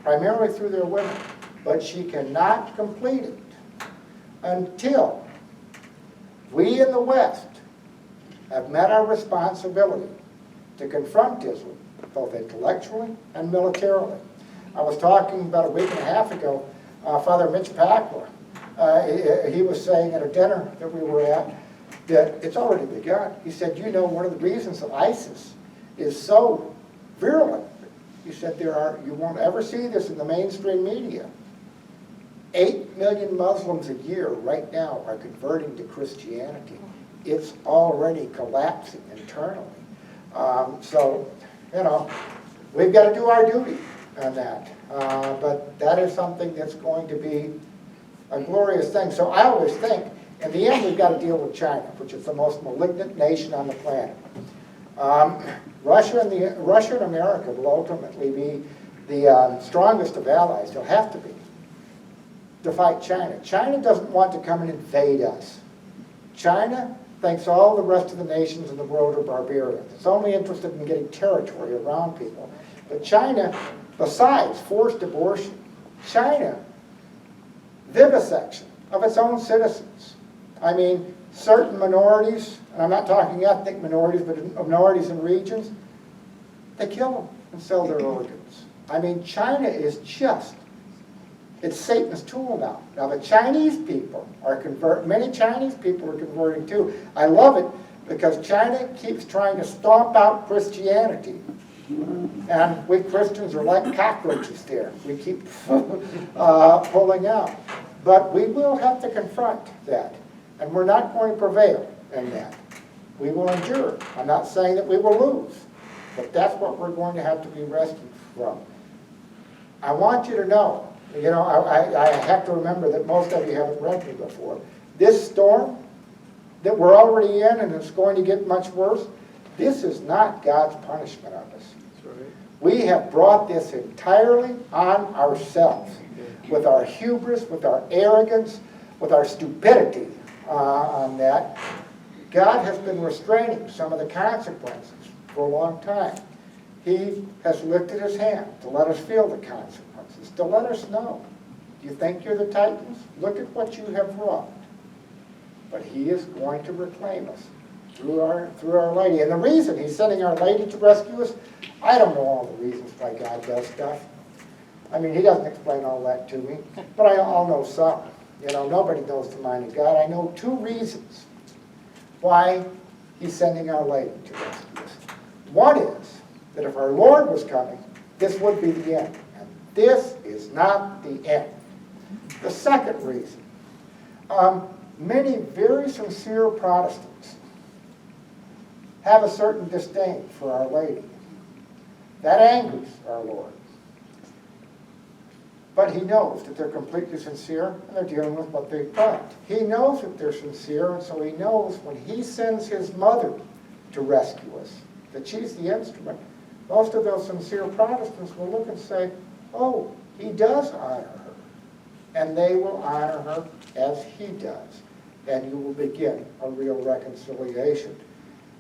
primarily through their women. But she cannot complete it until we in the West have met our responsibility to confront Islam, both intellectually and militarily. I was talking about a week and a half ago, Father Mitch Packler, he was saying at a dinner that we were at that it's already begun. He said, one of the reasons that ISIS is so virulent, he said you won't ever see this in the mainstream media. 8 million Muslims a year right now are converting to Christianity. It's already collapsing internally. We've got to do our duty on that. But that is something that's going to be a glorious thing. So I always think, in the end, we've got to deal with China, which is the most malignant nation on the planet. Russia and America will ultimately be the strongest of allies. They'll have to be, to fight China. China doesn't want to come and invade us. China thinks all the rest of the nations in the world are barbarians. It's only interested in getting territory around people. But China, besides forced abortion, China, vivisection of its own citizens. I mean, certain minorities, and I'm not talking ethnic minorities, but minorities in regions, they kill them and sell their organs. I mean, China is just, it's Satan's tool now. Now the Chinese people are many Chinese people are converting too. I love it because China keeps trying to stomp out Christianity. And we Christians are like cockroaches there. We keep pulling out. But we will have to confront that. And we're not going to prevail in that. We will endure. I'm not saying that we will lose. But that's what we're going to have to be rescued from. I want you to know, I have to remember that most of you haven't read me before. This storm that we're already in, and it's going to get much worse, this is not God's punishment on us. That's right. We have brought this entirely on ourselves, with our hubris, with our arrogance, with our stupidity on that. God has been restraining some of the consequences for a long time. He has lifted his hand to let us feel the consequences, to let us know. Do you think you're the Titans? Look at what you have wrought. But he is going to reclaim us through our Lady. And the reason he's sending Our Lady to rescue us, I don't know all the reasons why God does stuff. I mean, he doesn't explain all that to me, but I'll know some. You know, nobody knows the mind of God. I know two reasons why he's sending Our Lady to rescue us. One is that if our Lord was coming, this would be the end. And this is not the end. The second reason, many very sincere Protestants have a certain disdain for Our Lady. That angers our Lord. But he knows that they're completely sincere and they're dealing with what they've done. He knows that they're sincere, and so he knows when he sends his mother to rescue us, that she's the instrument. Most of those sincere Protestants will look and say, oh, he does honor her. And they will honor her as he does. And you will begin a real reconciliation.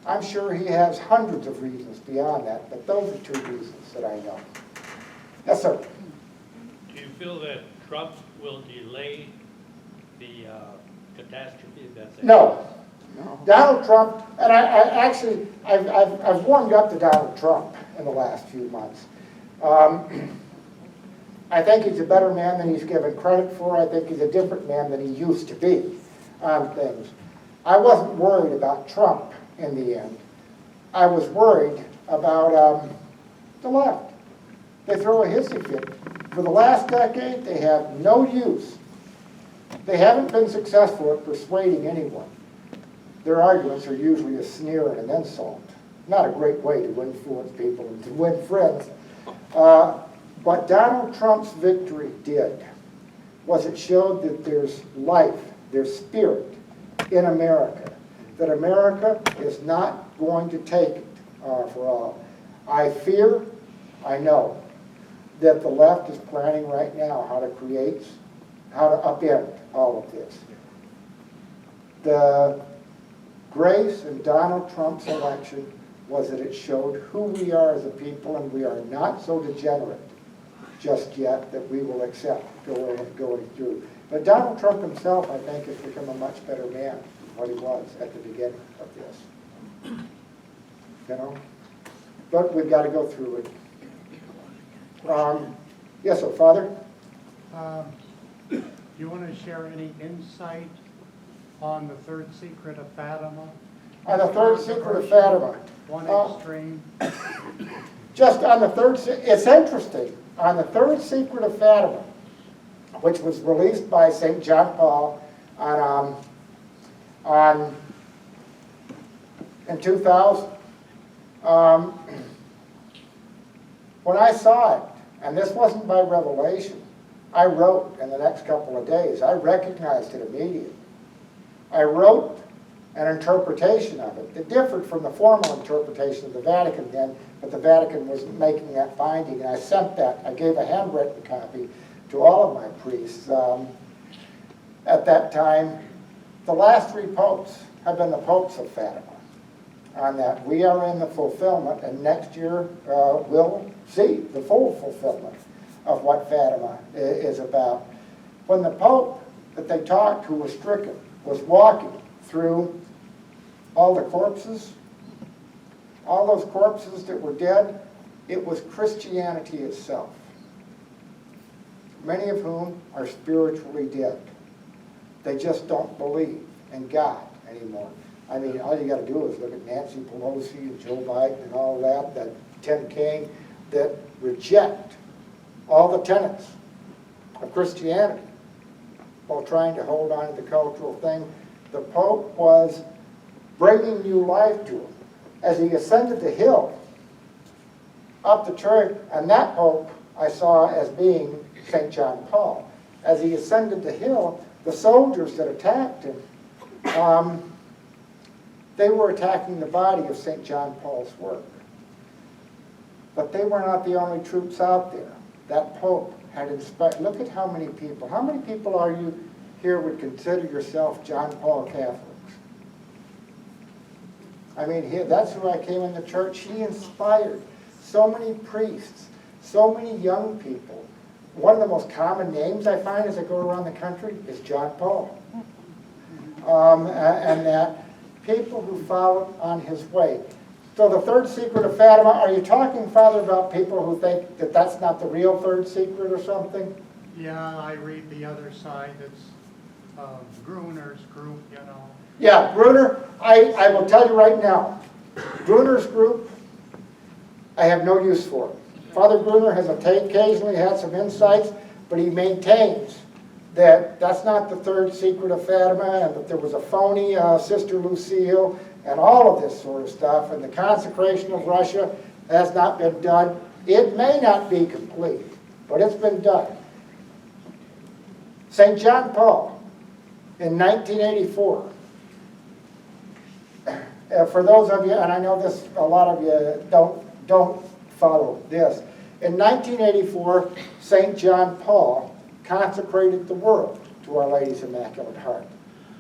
I'm sure he has hundreds of reasons beyond that, but those are two reasons that I know. Yes, sir. Do you feel that Trump will delay the catastrophe that's... No. Donald Trump, and I've warmed up to Donald Trump in the last few months. I think he's a better man than he's given credit for. I think he's a different man than he used to be on things. I wasn't worried about Trump in the end. I was worried about the left. They throw a hissy fit. For the last decade, they have no use. They haven't been successful at persuading anyone. Their arguments are usually a sneer and an insult. Not a great way to influence people and to win friends. What Donald Trump's victory did was it showed that there's life, there's spirit in America, that America is not going to take it for all. I fear, I know, that the left is planning right now how to upend all of this. The grace in Donald Trump's election was that it showed who we are as a people, and we are not so degenerate just yet that we will accept going through. But Donald Trump himself, I think, has become a much better man than what he was at the beginning of this. You know? But we've got to go through it. Yes, sir, Father? Do you want to share any insight on the third secret of Fatima? On the third secret of Fatima. One extreme. Just on the third, it's interesting. On the third secret of Fatima, which was released by St. John Paul in 2000, when I saw it, and this wasn't by revelation, I wrote in the next couple of days. I recognized it immediately. I wrote an interpretation of it that differed from the formal interpretation of the Vatican then, but the Vatican was making that finding, and I sent that. I gave a handwritten copy to all of my priests. At that time, the last three popes have been the popes of Fatima on that. We are in the fulfillment, and next year we'll see the full fulfillment of what Fatima is about. When the Pope that they talked, who was stricken, was walking through all the corpses, all those corpses that were dead, it was Christianity itself, many of whom are spiritually dead. They just don't believe in God anymore. I mean, all you got to do is look at Nancy Pelosi and Joe Biden and all that Tim Kaine, that reject all the tenets of Christianity while trying to hold on to the cultural thing. The Pope was bringing new life to him. As he ascended the hill up the church, and that Pope I saw as being St. John Paul. As he ascended the hill, the soldiers that attacked him, they were attacking the body of St. John Paul's work. But they were not the only troops out there. That Pope had inspired. Look at how many people. How many people are you here would consider yourself John Paul Catholics? I mean, that's who I came in the church. He inspired so many priests, so many young people. One of the most common names I find as I go around the country is John Paul. And that people who followed on his way. So the third secret of Fatima, are you talking, Father, about people who think that that's not the real third secret or something? Yeah, I read the other side, it's Gruner's group, you know. Yeah, Gruner, I will tell you right now, Gruner's group, I have no use for it. Father Gruner has occasionally had some insights, but he maintains that that's not the third secret of Fatima, and that there was a phony Sister Lucille, and all of this sort of stuff, and the consecration of Russia has not been done. It may not be complete, but it's been done. St. John Paul, in 1984, for those of you, and I know this, a lot of you don't follow this. In 1984, St. John Paul consecrated the world to Our Lady's Immaculate Heart.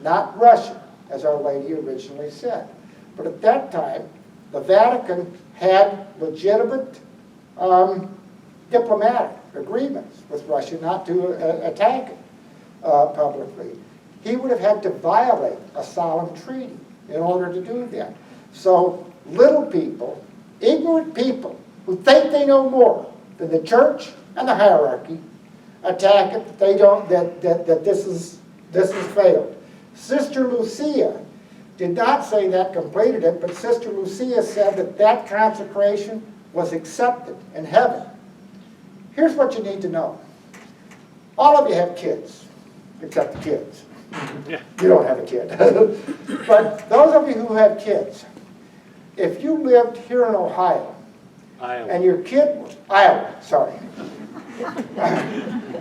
Not Russia, as Our Lady originally said. But at that time, the Vatican had legitimate diplomatic agreements with Russia not to attack it publicly. He would have had to violate a solemn treaty in order to do that. So little people, ignorant people, who think they know more than the church and the hierarchy, attack it, that they don't, that this is failed. Sister Lucia did not say that completed it, but Sister Lucia said that that consecration was accepted in heaven. Here's what you need to know. All of you have kids, except the kids. Yeah. You don't have a kid. But those of you who have kids, if you lived here in Ohio, and your kid, Iowa, sorry.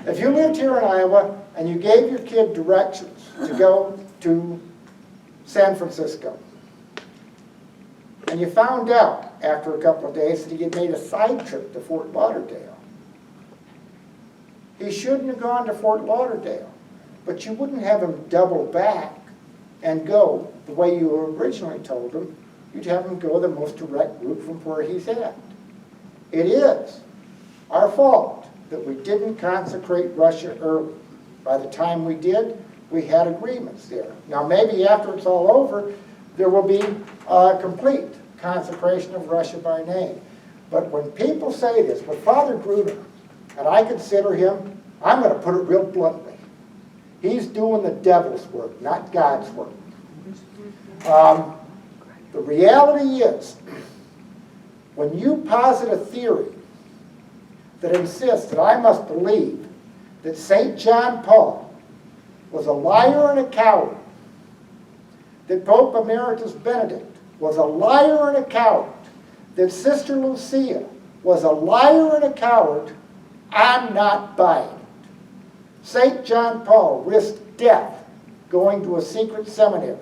If you lived here in Iowa and you gave your kid directions to go to San Francisco, and you found out after a couple of days that he had made a side trip to Fort Lauderdale, he shouldn't have gone to Fort Lauderdale, but you wouldn't have him double back and go the way you originally told him. You'd have him go the most direct route from where he's at. It is our fault that we didn't consecrate Russia early. By the time we did, we had agreements there. Now maybe after it's all over, there will be a complete consecration of Russia by name. But when people say this, but Father Gruner, and I consider him, I'm going to put it real bluntly, he's doing the devil's work, not God's work. The reality is, when you posit a theory that insists that I must believe that St. John Paul was a liar and a coward, that Pope Emeritus Benedict was a liar and a coward, that Sister Lucia was a liar and a coward, I'm not buying it. St. John Paul risked death going to a secret seminary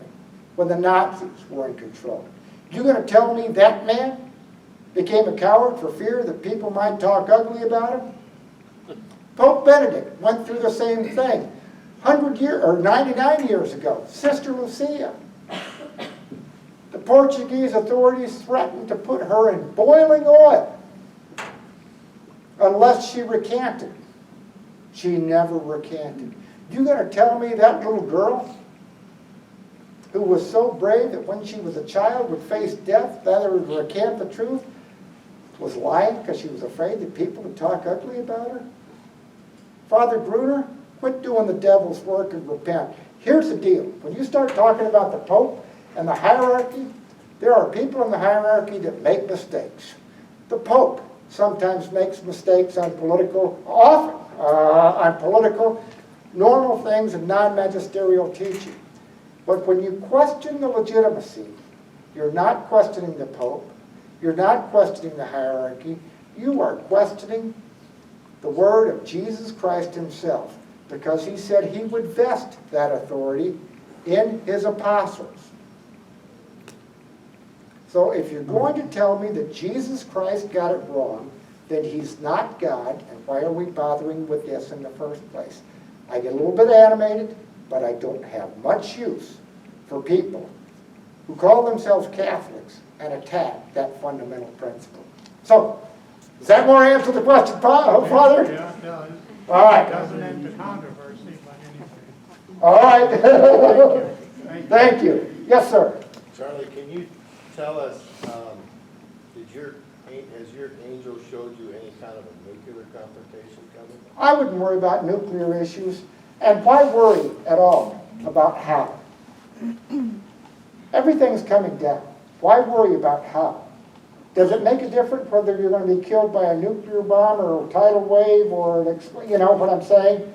when the Nazis were in control. You're going to tell me that man became a coward for fear that people might talk ugly about him? Pope Benedict went through the same thing 99 years ago. Sister Lucia. The Portuguese authorities threatened to put her in boiling oil unless she recanted. She never recanted. You going to tell me that little girl who was so brave that when she was a child would face death rather than recant the truth was lying because she was afraid that people would talk ugly about her? Father Gruner, quit doing the devil's work and repent. Here's the deal. When you start talking about the Pope and the hierarchy, there are people in the hierarchy that make mistakes. The Pope sometimes makes mistakes on political, normal things and non-magisterial teaching. But when you question the legitimacy, you're not questioning the Pope, you're not questioning the hierarchy, you are questioning the word of Jesus Christ himself, because he said he would vest that authority in his apostles. So if you're going to tell me that Jesus Christ got it wrong, then he's not God, and why are we bothering with this in the first place? I get a little bit animated, but I don't have much use for people who call themselves Catholics and attack that fundamental principle. So, does that more answer the question, Father? Yeah, it does. All right. It doesn't end the controversy, but anyway. All right. Thank you. Thank you. Yes, sir. Charlie, can you tell us Has your angel showed you any kind of a nuclear confrontation coming? I wouldn't worry about nuclear issues, and why worry at all about how? Everything's coming down. Why worry about how? Does it make a difference whether you're going to be killed by a nuclear bomb or a tidal wave or an you know what I'm saying?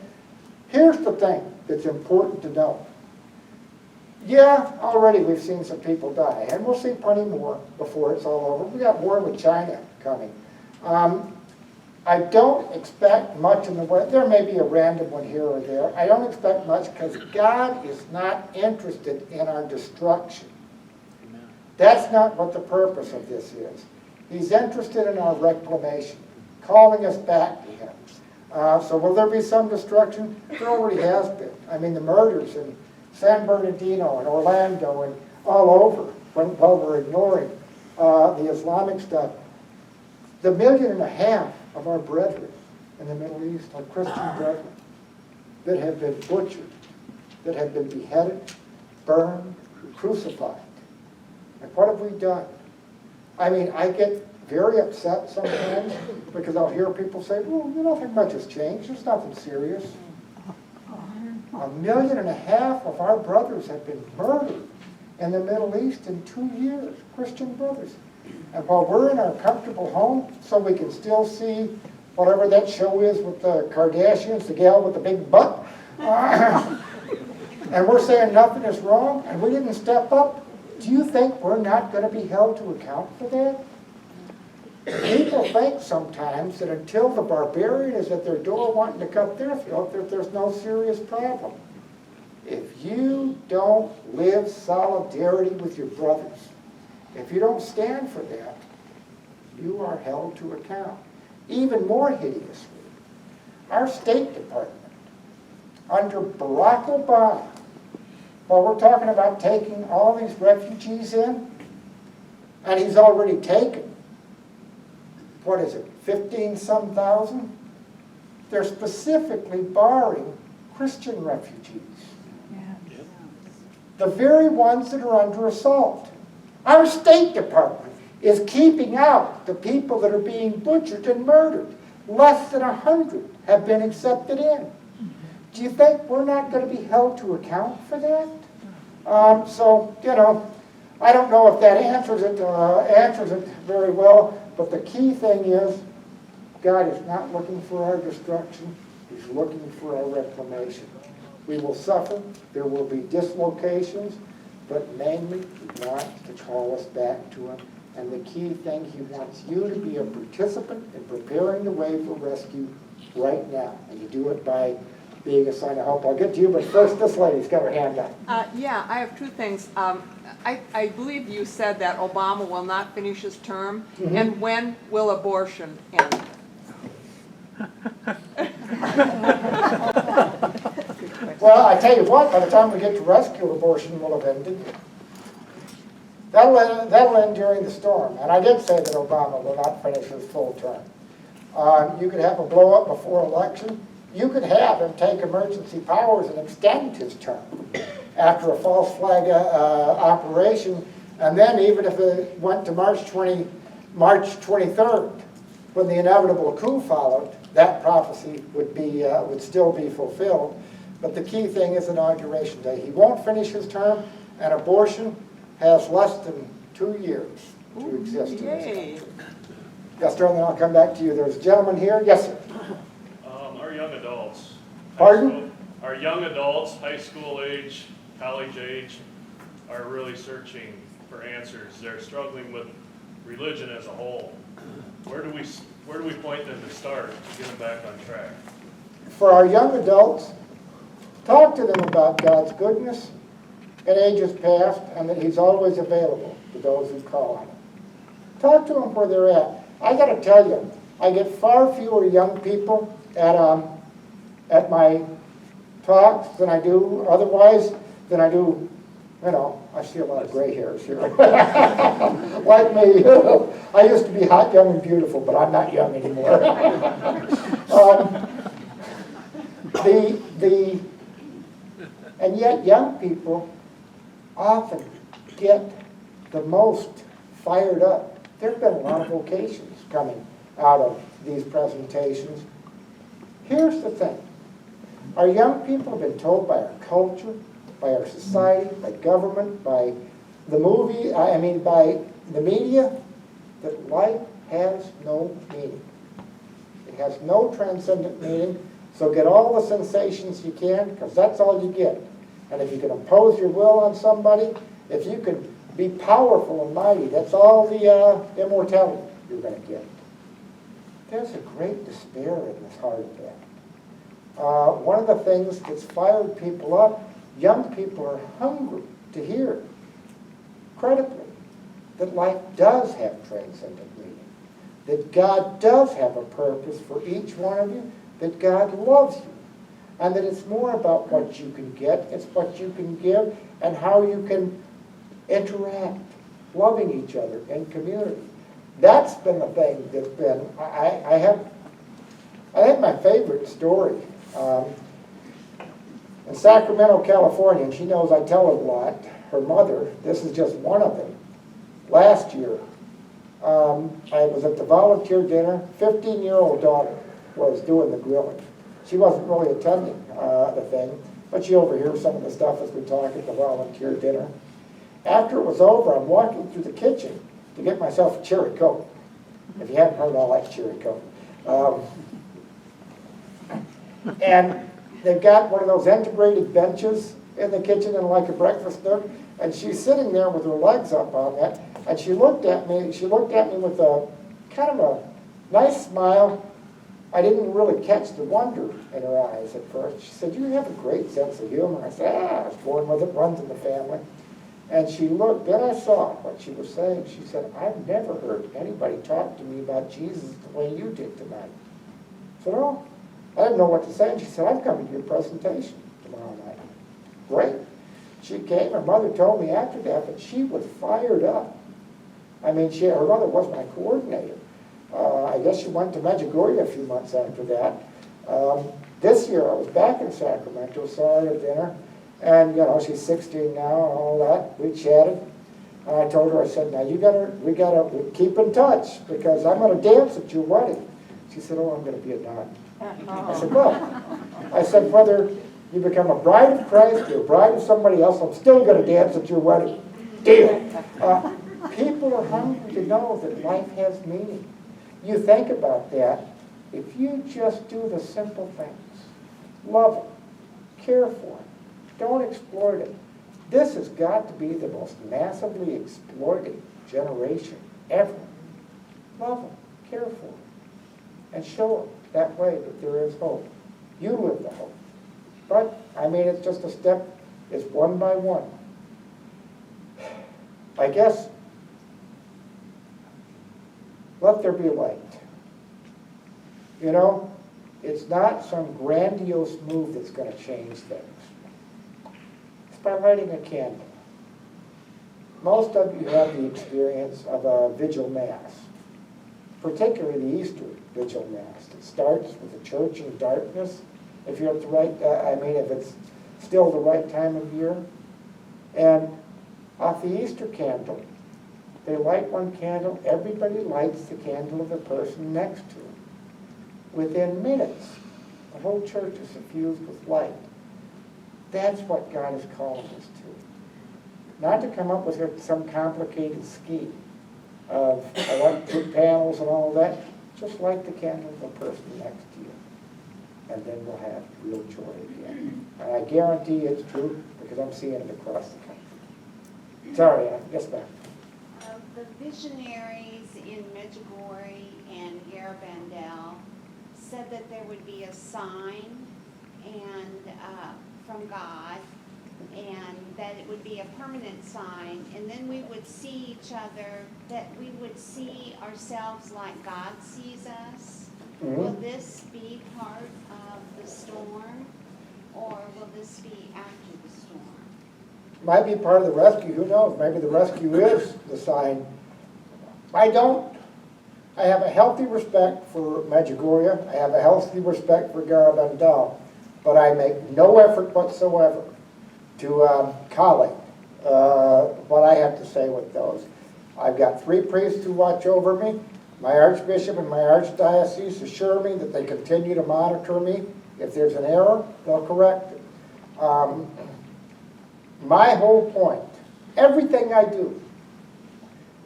Here's the thing that's important to know. Yeah, already we've seen some people die, and we'll see plenty more before it's all over. We got war with China coming. I don't expect much in the way. There may be a random one here or there. I don't expect much because God is not interested in our destruction. That's not what the purpose of this is. He's interested in our reclamation, calling us back to Him. So will there be some destruction? There already has been. I mean, the murders in San Bernardino and Orlando and all over, while we're ignoring the Islamic stuff. The 1.5 million of our brethren in the Middle East are Christian brethren that have been butchered, that have been beheaded, burned, crucified. And what have we done? I mean, I get very upset sometimes because I'll hear people say, well, you don't think much has changed. There's nothing serious. 1.5 million of our brothers have been murdered in the Middle East in 2 years, Christian brothers. And while we're in our comfortable home, so we can still see whatever that show is with the Kardashians, the gal with the big butt, and we're saying nothing is wrong, and we didn't step up, do you think we're not going to be held to account for that? People think sometimes that until the barbarian is at their door wanting to cut their throat, that there's no serious problem. If you don't live solidarity with your brothers, if you don't stand for that, you are held to account. Even more hideously, our State Department, under Barack Obama, while we're talking about taking all these refugees in, and he's already taken, what is it, 15-some thousand? They're specifically barring Christian refugees. Yeah. The very ones that are under assault. Our State Department is keeping out the people that are being butchered and murdered. Less than 100 have been accepted in. Do you think we're not going to be held to account for that? So, you know, I don't know if that answers it very well, but the key thing is God is not looking for our destruction. He's looking for our reclamation. We will suffer. There will be dislocations, but mainly He wants to call us back to Him. And the key thing, He wants you to be a participant in preparing the way for rescue right now. And you do it by being a sign of hope. I'll get to you, but first this lady's got her hand up. Yeah, I have two things. I believe you said that Obama will not finish his term, and when will abortion end? Well, I tell you what, by the time we get to rescue, abortion will have ended. That'll end during the storm. And I did say that Obama will not finish his full term. You could have a blow-up before election. You could have him take emergency powers and extend his term after a false flag operation. And then even if it went to March 23rd, when the inevitable coup followed, that prophecy would still be fulfilled. But the key thing is Inauguration Day. He won't finish his term, and abortion has less than 2 years to exist in this country. Yes, sir, and then I'll come back to you. There's a gentleman here. Yes, sir. Our young adults. Pardon? Our young adults, high school age, college age, are really searching for answers. They're struggling with religion as a whole. Where do we point them to start to get them back on track? For our young adults, talk to them about God's goodness in ages past and that He's always available to those who call on Him. Talk to them where they're at. I got to tell you, I get far fewer young people at my talks than I do otherwise, than I do, you know, I see a lot of gray hairs here. Like me. I used to be hot, young, and beautiful, but I'm not young anymore. And yet young people often get the most fired up There've been a lot of vocations coming out of these presentations. Here's the thing. Our young people have been told by our culture, by our society, by government, by the by the media, that life has no meaning. It has no transcendent meaning, so get all the sensations you can, because that's all you get. And if you can impose your will on somebody, if you can be powerful and mighty, that's all the immortality you're going to get. There's a great despair in this heart of that. One of the things that's fired people up, young people are hungry to hear, credibly, that life does have transcendent meaning, that God does have a purpose for each one of you, that God loves you, and that it's more about what you can get, it's what you can give, and how you can interact, loving each other in community. That's been the thing that's been, I think my favorite story, in Sacramento, California, and she knows I tell it a lot, her mother, this is just one of them, last year, I was at the volunteer dinner, 15-year-old daughter was doing the grilling. She wasn't really attending the thing, but she overhears some of the stuff as we talk at the volunteer dinner. After it was over, I'm walking through the kitchen to get myself a cherry Coke. If you haven't heard, I like cherry Coke. And they've got one of those integrated benches in the kitchen and like a breakfast nook, and she's sitting there with her legs up on that, and she looked at me with a kind of a nice smile. I didn't really catch the wonder in her eyes at first. She said, "You have a great sense of humor." I said, "I was born with it, runs in the family." And she looked, then I saw what she was saying. She said, "I've never heard anybody talk to me about Jesus the way you did tonight." I said, "Oh." I didn't know what to say, and she said, "I'm coming to your presentation tomorrow night." Great. She came, her mother told me after that, but she was fired up. I mean, her mother was my coordinator. I guess she went to Medjugorje a few months after that. This year I was back in Sacramento, saw her at dinner, and she's 16 now and all that. We chatted, and I told her, I said, "Now we gotta keep in touch because I'm gonna dance at your wedding." She said, "Oh, I'm gonna be a nun." I said, "Well," I said, "whether you become a bride of Christ or a bride of somebody else, I'm still gonna dance at your wedding." Deal. People are hungry to know that life has meaning. You think about that, if you just do the simple things, love them, care for them, don't exploit it. This has got to be the most massively exploited generation ever. Love them, care for them, and show them that way that there is hope. You live the hope. But, I mean, it's just a step, it's one by one. I guess, let there be light. It's not some grandiose move that's going to change things. It's by lighting a candle. Most of you have the experience of a vigil mass, particularly the Easter vigil mass. It starts with the church in darkness, if you're at the right, if it's still the right time of year. And off the Easter candle, they light one candle, everybody lights the candle of the person next to them. Within minutes, the whole church is suffused with light. That's what God is calling us to. Not to come up with some complicated scheme of electric panels and all that. Just light the candle of the person next to you. And then we'll have real joy again. And I guarantee it's true because I'm seeing it across the country. Sorry, yes, ma'am. The visionaries in Medjugorje and Garabandal said that there would be a sign from God, and that it would be a permanent sign, and then we would see each other, that we would see ourselves like God sees us. Mm-hmm. Will this be part of the storm, or will this be after the storm? Might be part of the rescue, who knows? Maybe the rescue is the sign. I have a healthy respect for Medjugorje. I have a healthy respect for Garabandal, but I make no effort whatsoever to collie what I have to say with those. I've got 3 priests who watch over me. My archbishop and my archdiocese assure me that they continue to monitor me. If there's an error, they'll correct it. My whole point, everything I do,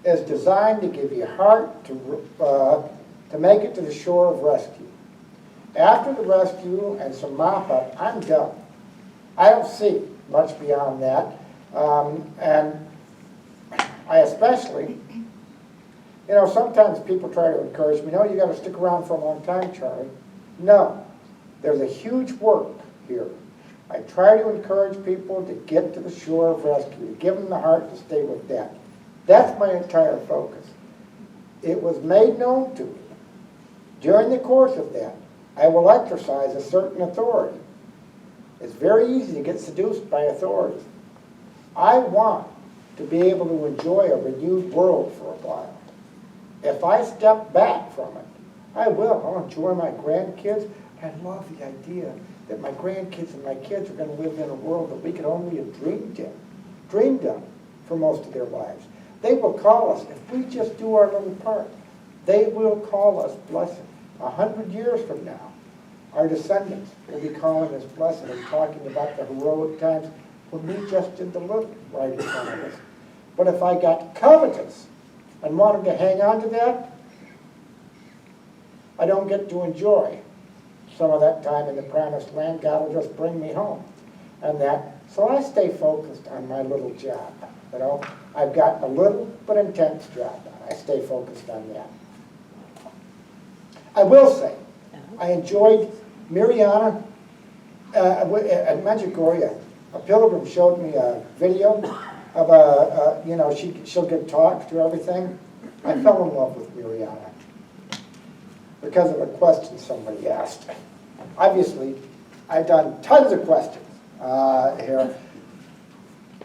is designed to give you heart to make it to the shore of rescue. After the rescue and some mop-up, I'm done. I don't see much beyond that. And I especially, you know, sometimes people try to encourage me, no, you got to stick around for a long time, Charlie. No, there's a huge work here. I try to encourage people to get to the shore of rescue, to give them the heart to stay with that. That's my entire focus. It was made known to me. During the course of that, I will exercise a certain authority. It's very easy to get seduced by authority. I want to be able to enjoy a renewed world for a while. If I step back from it, I will. I'll enjoy my grandkids. I love the idea that my grandkids and my kids are going to live in a world that we could only have dreamed of for most of their lives. They will call us, if we just do our little part, they will call us blessed. 100 years from now, our descendants will be calling us blessed and talking about the heroic times when we just did the little right in front of us. But if I got covetous and wanted to hang on to that, I don't get to enjoy some of that time in the promised land. God will just bring me home. And that, so I stay focused on my little job. You know, I've got a little but intense job. I stay focused on that. I will say, I enjoyed Mariana at Medjugorje. A pilgrim showed me a video of you know, she'll give talks to everything. I fell in love with Mariana because of a question somebody asked. Obviously, I've done tons of questions here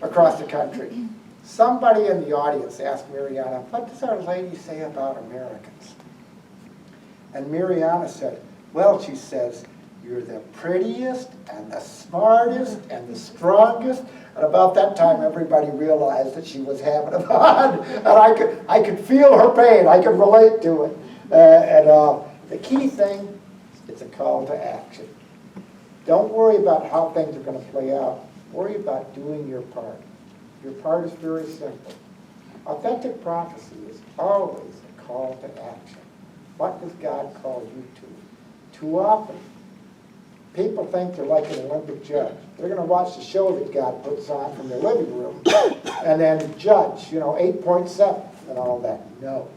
across the country. Somebody in the audience asked Mariana, what does Our Lady say about Americans? And Mariana said, well, she says, you're the prettiest and the smartest and the strongest. And about that time, everybody realized that she was having a fun. And I could feel her pain. I could relate to it. The key thing, it's a call to action. Don't worry about how things are going to play out. Worry about doing your part. Your part is very simple. Authentic prophecy is always a call to action. What does God call you to? Too often, people think they're like an Olympic judge. They're going to watch the show that God puts on from their living room and then judge, you know, 8.7 and all that. No.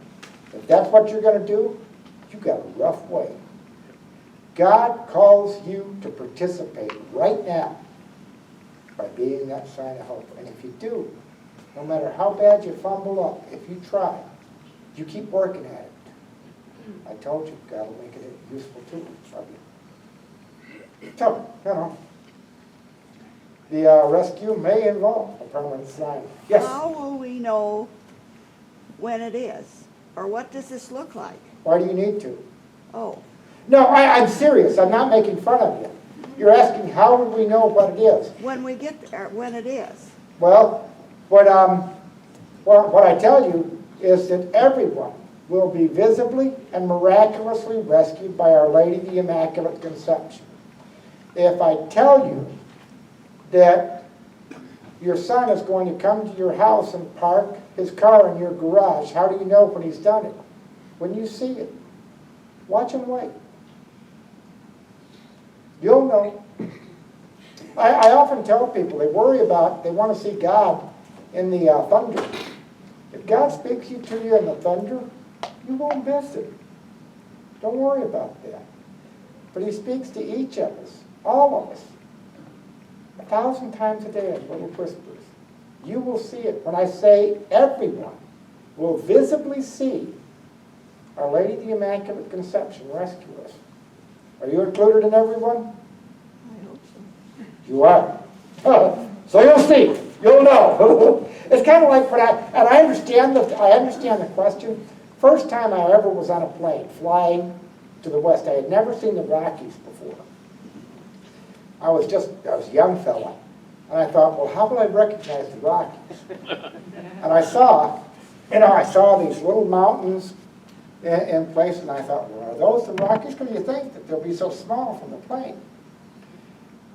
If that's what you're going to do, you've got a rough way. God calls you to participate right now by being that sign of hope. And if you do, no matter how bad you fumble up, if you try, you keep working at it. I told you, God will make it a useful tool for you. So, you know, the rescue may involve a permanent sign. Yes? How will we know when it is? Or what does this look like? Why do you need to? Oh, No, I'm serious. I'm not making fun of you. You're asking how will we know what it is? when we get there, when it is. Well, what I tell you is that everyone will be visibly and miraculously rescued by Our Lady the Immaculate Conception. If I tell you that your son is going to come to your house and park his car in your garage, how do you know when he's done it? When you see it. Watch him wait. You'll know. I often tell people, they want to see God in the thunder. If God speaks to you in the thunder, you won't miss it. Don't worry about that. But he speaks to each of us, all of us, 1,000 times a day in little whispers. You will see it. When I say everyone will visibly see Our Lady the Immaculate Conception rescue us. Are you included in everyone? I hope so. You are. So you'll see. You'll know. It's kind of like I understand the question. First time I ever was on a plane flying to the west, I had never seen the Rockies before. I was a young fella, and I thought, well, how will I recognize the Rockies? And I saw You know, I saw these little mountains in place, and I thought, well, are those the Rockies? Because you think that they'll be so small from the plane.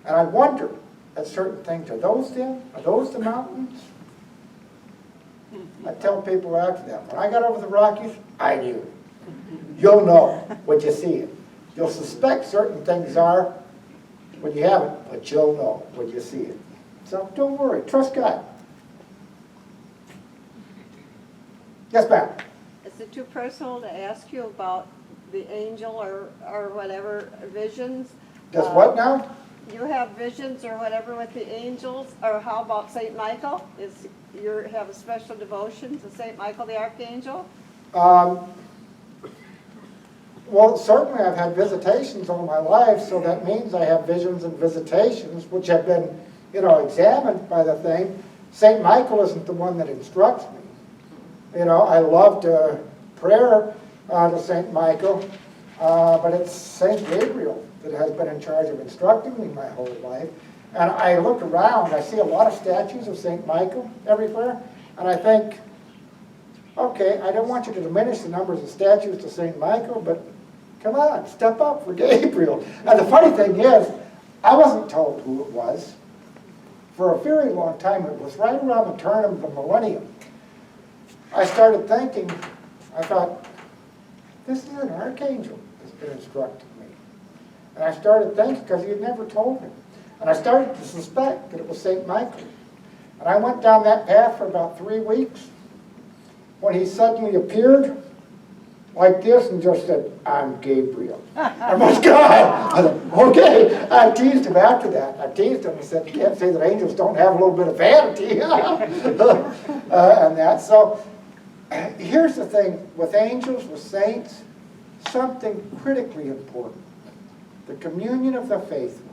And I wonder at certain things, are those them? Are those the mountains? I tell people after that, when I got over the Rockies, I knew. You'll know when you see it. You'll suspect certain things are when you haven't, but you'll know when you see it. So don't worry, trust God. Yes, ma'am. Is it too personal to ask you about the angel or whatever visions? Does what now? You have visions or whatever with the angels, or how about Saint Michael? Is you have a special devotion to Saint Michael the Archangel? Well, certainly I've had visitations all my life, so that means I have visions and visitations, which have been, you know, examined by the thing. Saint Michael isn't the one that instructs me. You know, I loved prayer to Saint Michael, but it's Saint Gabriel that has been in charge of instructing me my whole life. And I look around, I see a lot of statues of Saint Michael everywhere, and I think, okay, I don't want you to diminish the numbers of statues to Saint Michael, but come on, step up for Gabriel. And the funny thing is, I wasn't told who it was. For a very long time, it was right around the turn of the millennium. I started thinking, I thought, this is an archangel that's been instructing me. And I started thinking, because he had never told me. And I started to suspect that it was St. Michael. And I went down that path for about 3 weeks, when he suddenly appeared like this and just said, I'm Gabriel. I was gone. I said, okay. I teased him after that. I teased him and said, you can't say that angels don't have a little bit of vanity. And that. So here's the thing. With angels, with saints, something critically important. The communion of the faithful.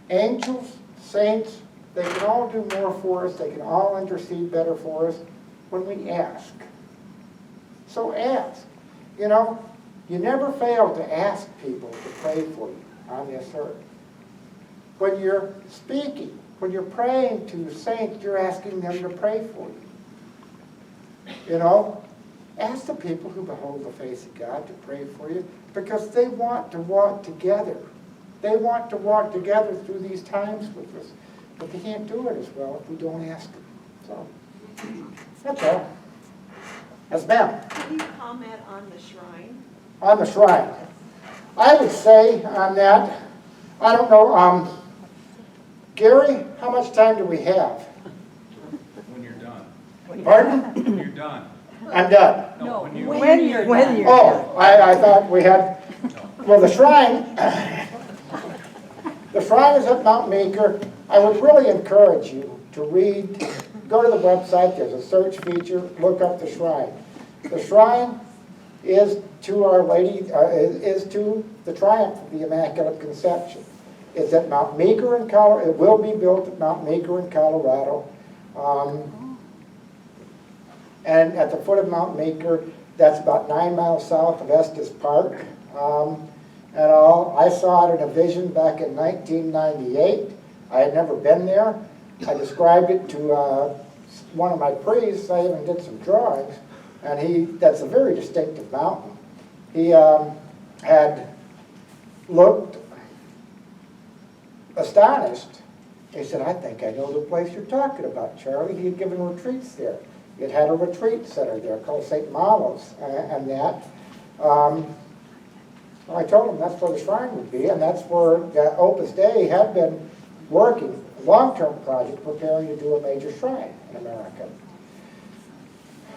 Angels, saints, they can all do more for us. They can all intercede better for us when we ask. So ask. You know, you never fail to ask people to pray for you on this earth. When you're speaking, when you're praying to saints, you're asking them to pray for you. You know, ask the people who behold the face of God to pray for you, because they want to walk together. They want to walk together through these times with us. But they can't do it as well if we don't ask them. So, that's all. Yes, ma'am. Can you comment on the shrine? On the shrine. I would say on that, I don't know, Gary, how much time do we have? When you're done. Pardon? When you're done. I'm done. No, when When you're done. Oh, I thought we had, well, the shrine, the shrine is at Mount Meeker. I would really encourage you to read, go to the website, there's a search feature, look up the shrine. The shrine is to Our Lady, is to the Triumph of the Immaculate Conception. It's at Mount Meeker in Colorado. It will be built at Mount Meeker in Colorado. And at the foot of Mount Meeker, that's about 9 miles south of Estes Park. And all, I saw it in a vision back in 1998. I had never been there. I described it to one of my priests. I even did some drawings. And that's a very distinctive mountain. He had looked astonished. He said, I think I know the place you're talking about, Charlie. He had given retreats there. He had a retreat center there called St. Malo's and that. I told him that's where the shrine would be, and that's where Opus Dei had been working, a long-term project, preparing to do a major shrine in America.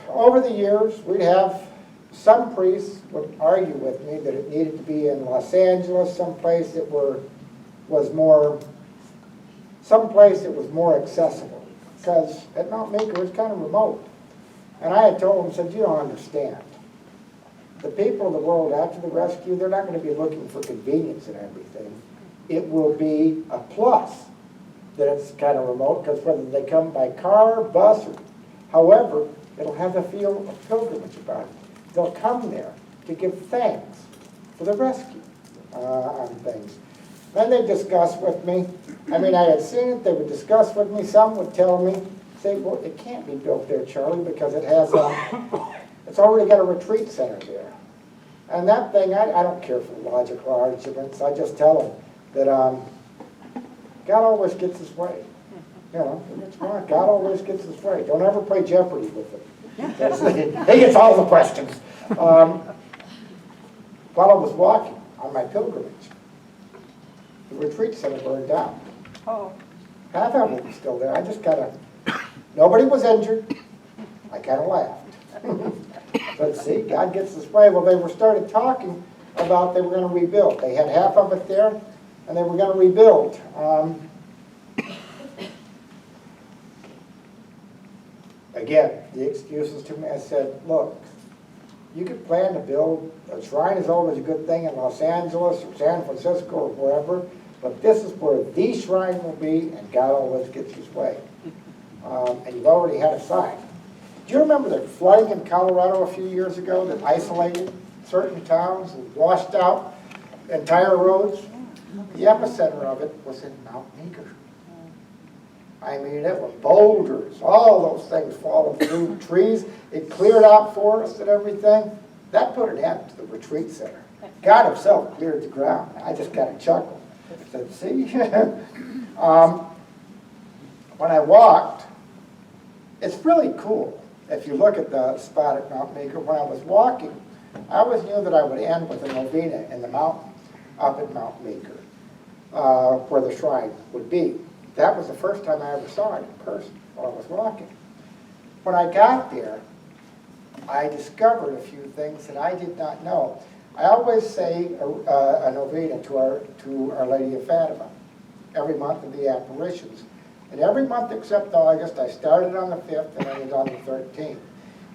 Over the years, we'd have some priests would argue with me that it needed to be in Los Angeles, someplace that was more accessible, because at Mount Meeker it's kind of remote. And I had told him, said, you don't understand. The people of the world after the rescue, they're not going to be looking for convenience and everything. It will be a plus that it's kind of remote, because whether they come by car, bus, or however, it'll have the feel of pilgrimage about it. They'll come there to give thanks for the rescue on things. Then they discuss with me. I mean, I had seen it. They would discuss with me. Some would tell me, say, well, it can't be built there, Charlie, because it has, it's already got a retreat center there. And that thing, I don't care for logical arguments, I just tell them that God always gets his way. You know, it's fine. God always gets his way. Don't ever play Jeopardy with him. He gets all the questions. While I was walking on my pilgrimage, the retreat center burned down. Oh, Half of it was still there. I just kind of, nobody was injured. I kind of laughed. But see, God gets his way. Well, they were started talking about they were going to rebuild. They had half of it there, and they were going to rebuild. Again, the excuses to me, I said, look, you could plan to build, a shrine is always a good thing in Los Angeles or San Francisco or wherever, but this is where the shrine will be, and God always gets his way. And you've already had a sign. Do you remember the flooding in Colorado a few years ago that isolated certain towns and washed out entire roads? The epicenter of it was in Mount Meeker. I mean, it was boulders, all those things falling through trees. It cleared out forests and everything. That put an end to the retreat center. God himself cleared the ground. I just kind of chuckled. I said, see? When I walked, it's really cool. If you look at the spot at Mount Meeker, when I was walking, I always knew that I would end with a novena in the mountain up at Mount Meeker, where the shrine would be. That was the first time I ever saw it in person while I was walking. When I got there, I discovered a few things that I did not know. I always say a novena to Our Lady of Fatima every month of the apparitions. And every month except August, I started on the 5th and ended on the 13th.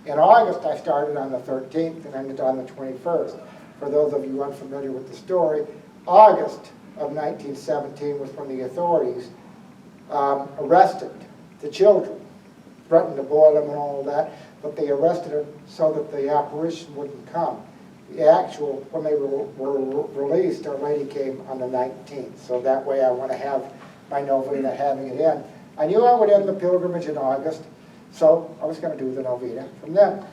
In August, I started on the 13th and ended on the 21st. For those of you unfamiliar with the story, August of 1917 was when the authorities arrested the children, threatened to boil them and all of that, but they arrested them so that the apparition wouldn't come. The actual, when they were released, Our Lady came on the 19th, so that way I want to have my novena having it in. I knew I would end the pilgrimage in August, so I was going to do the novena from then.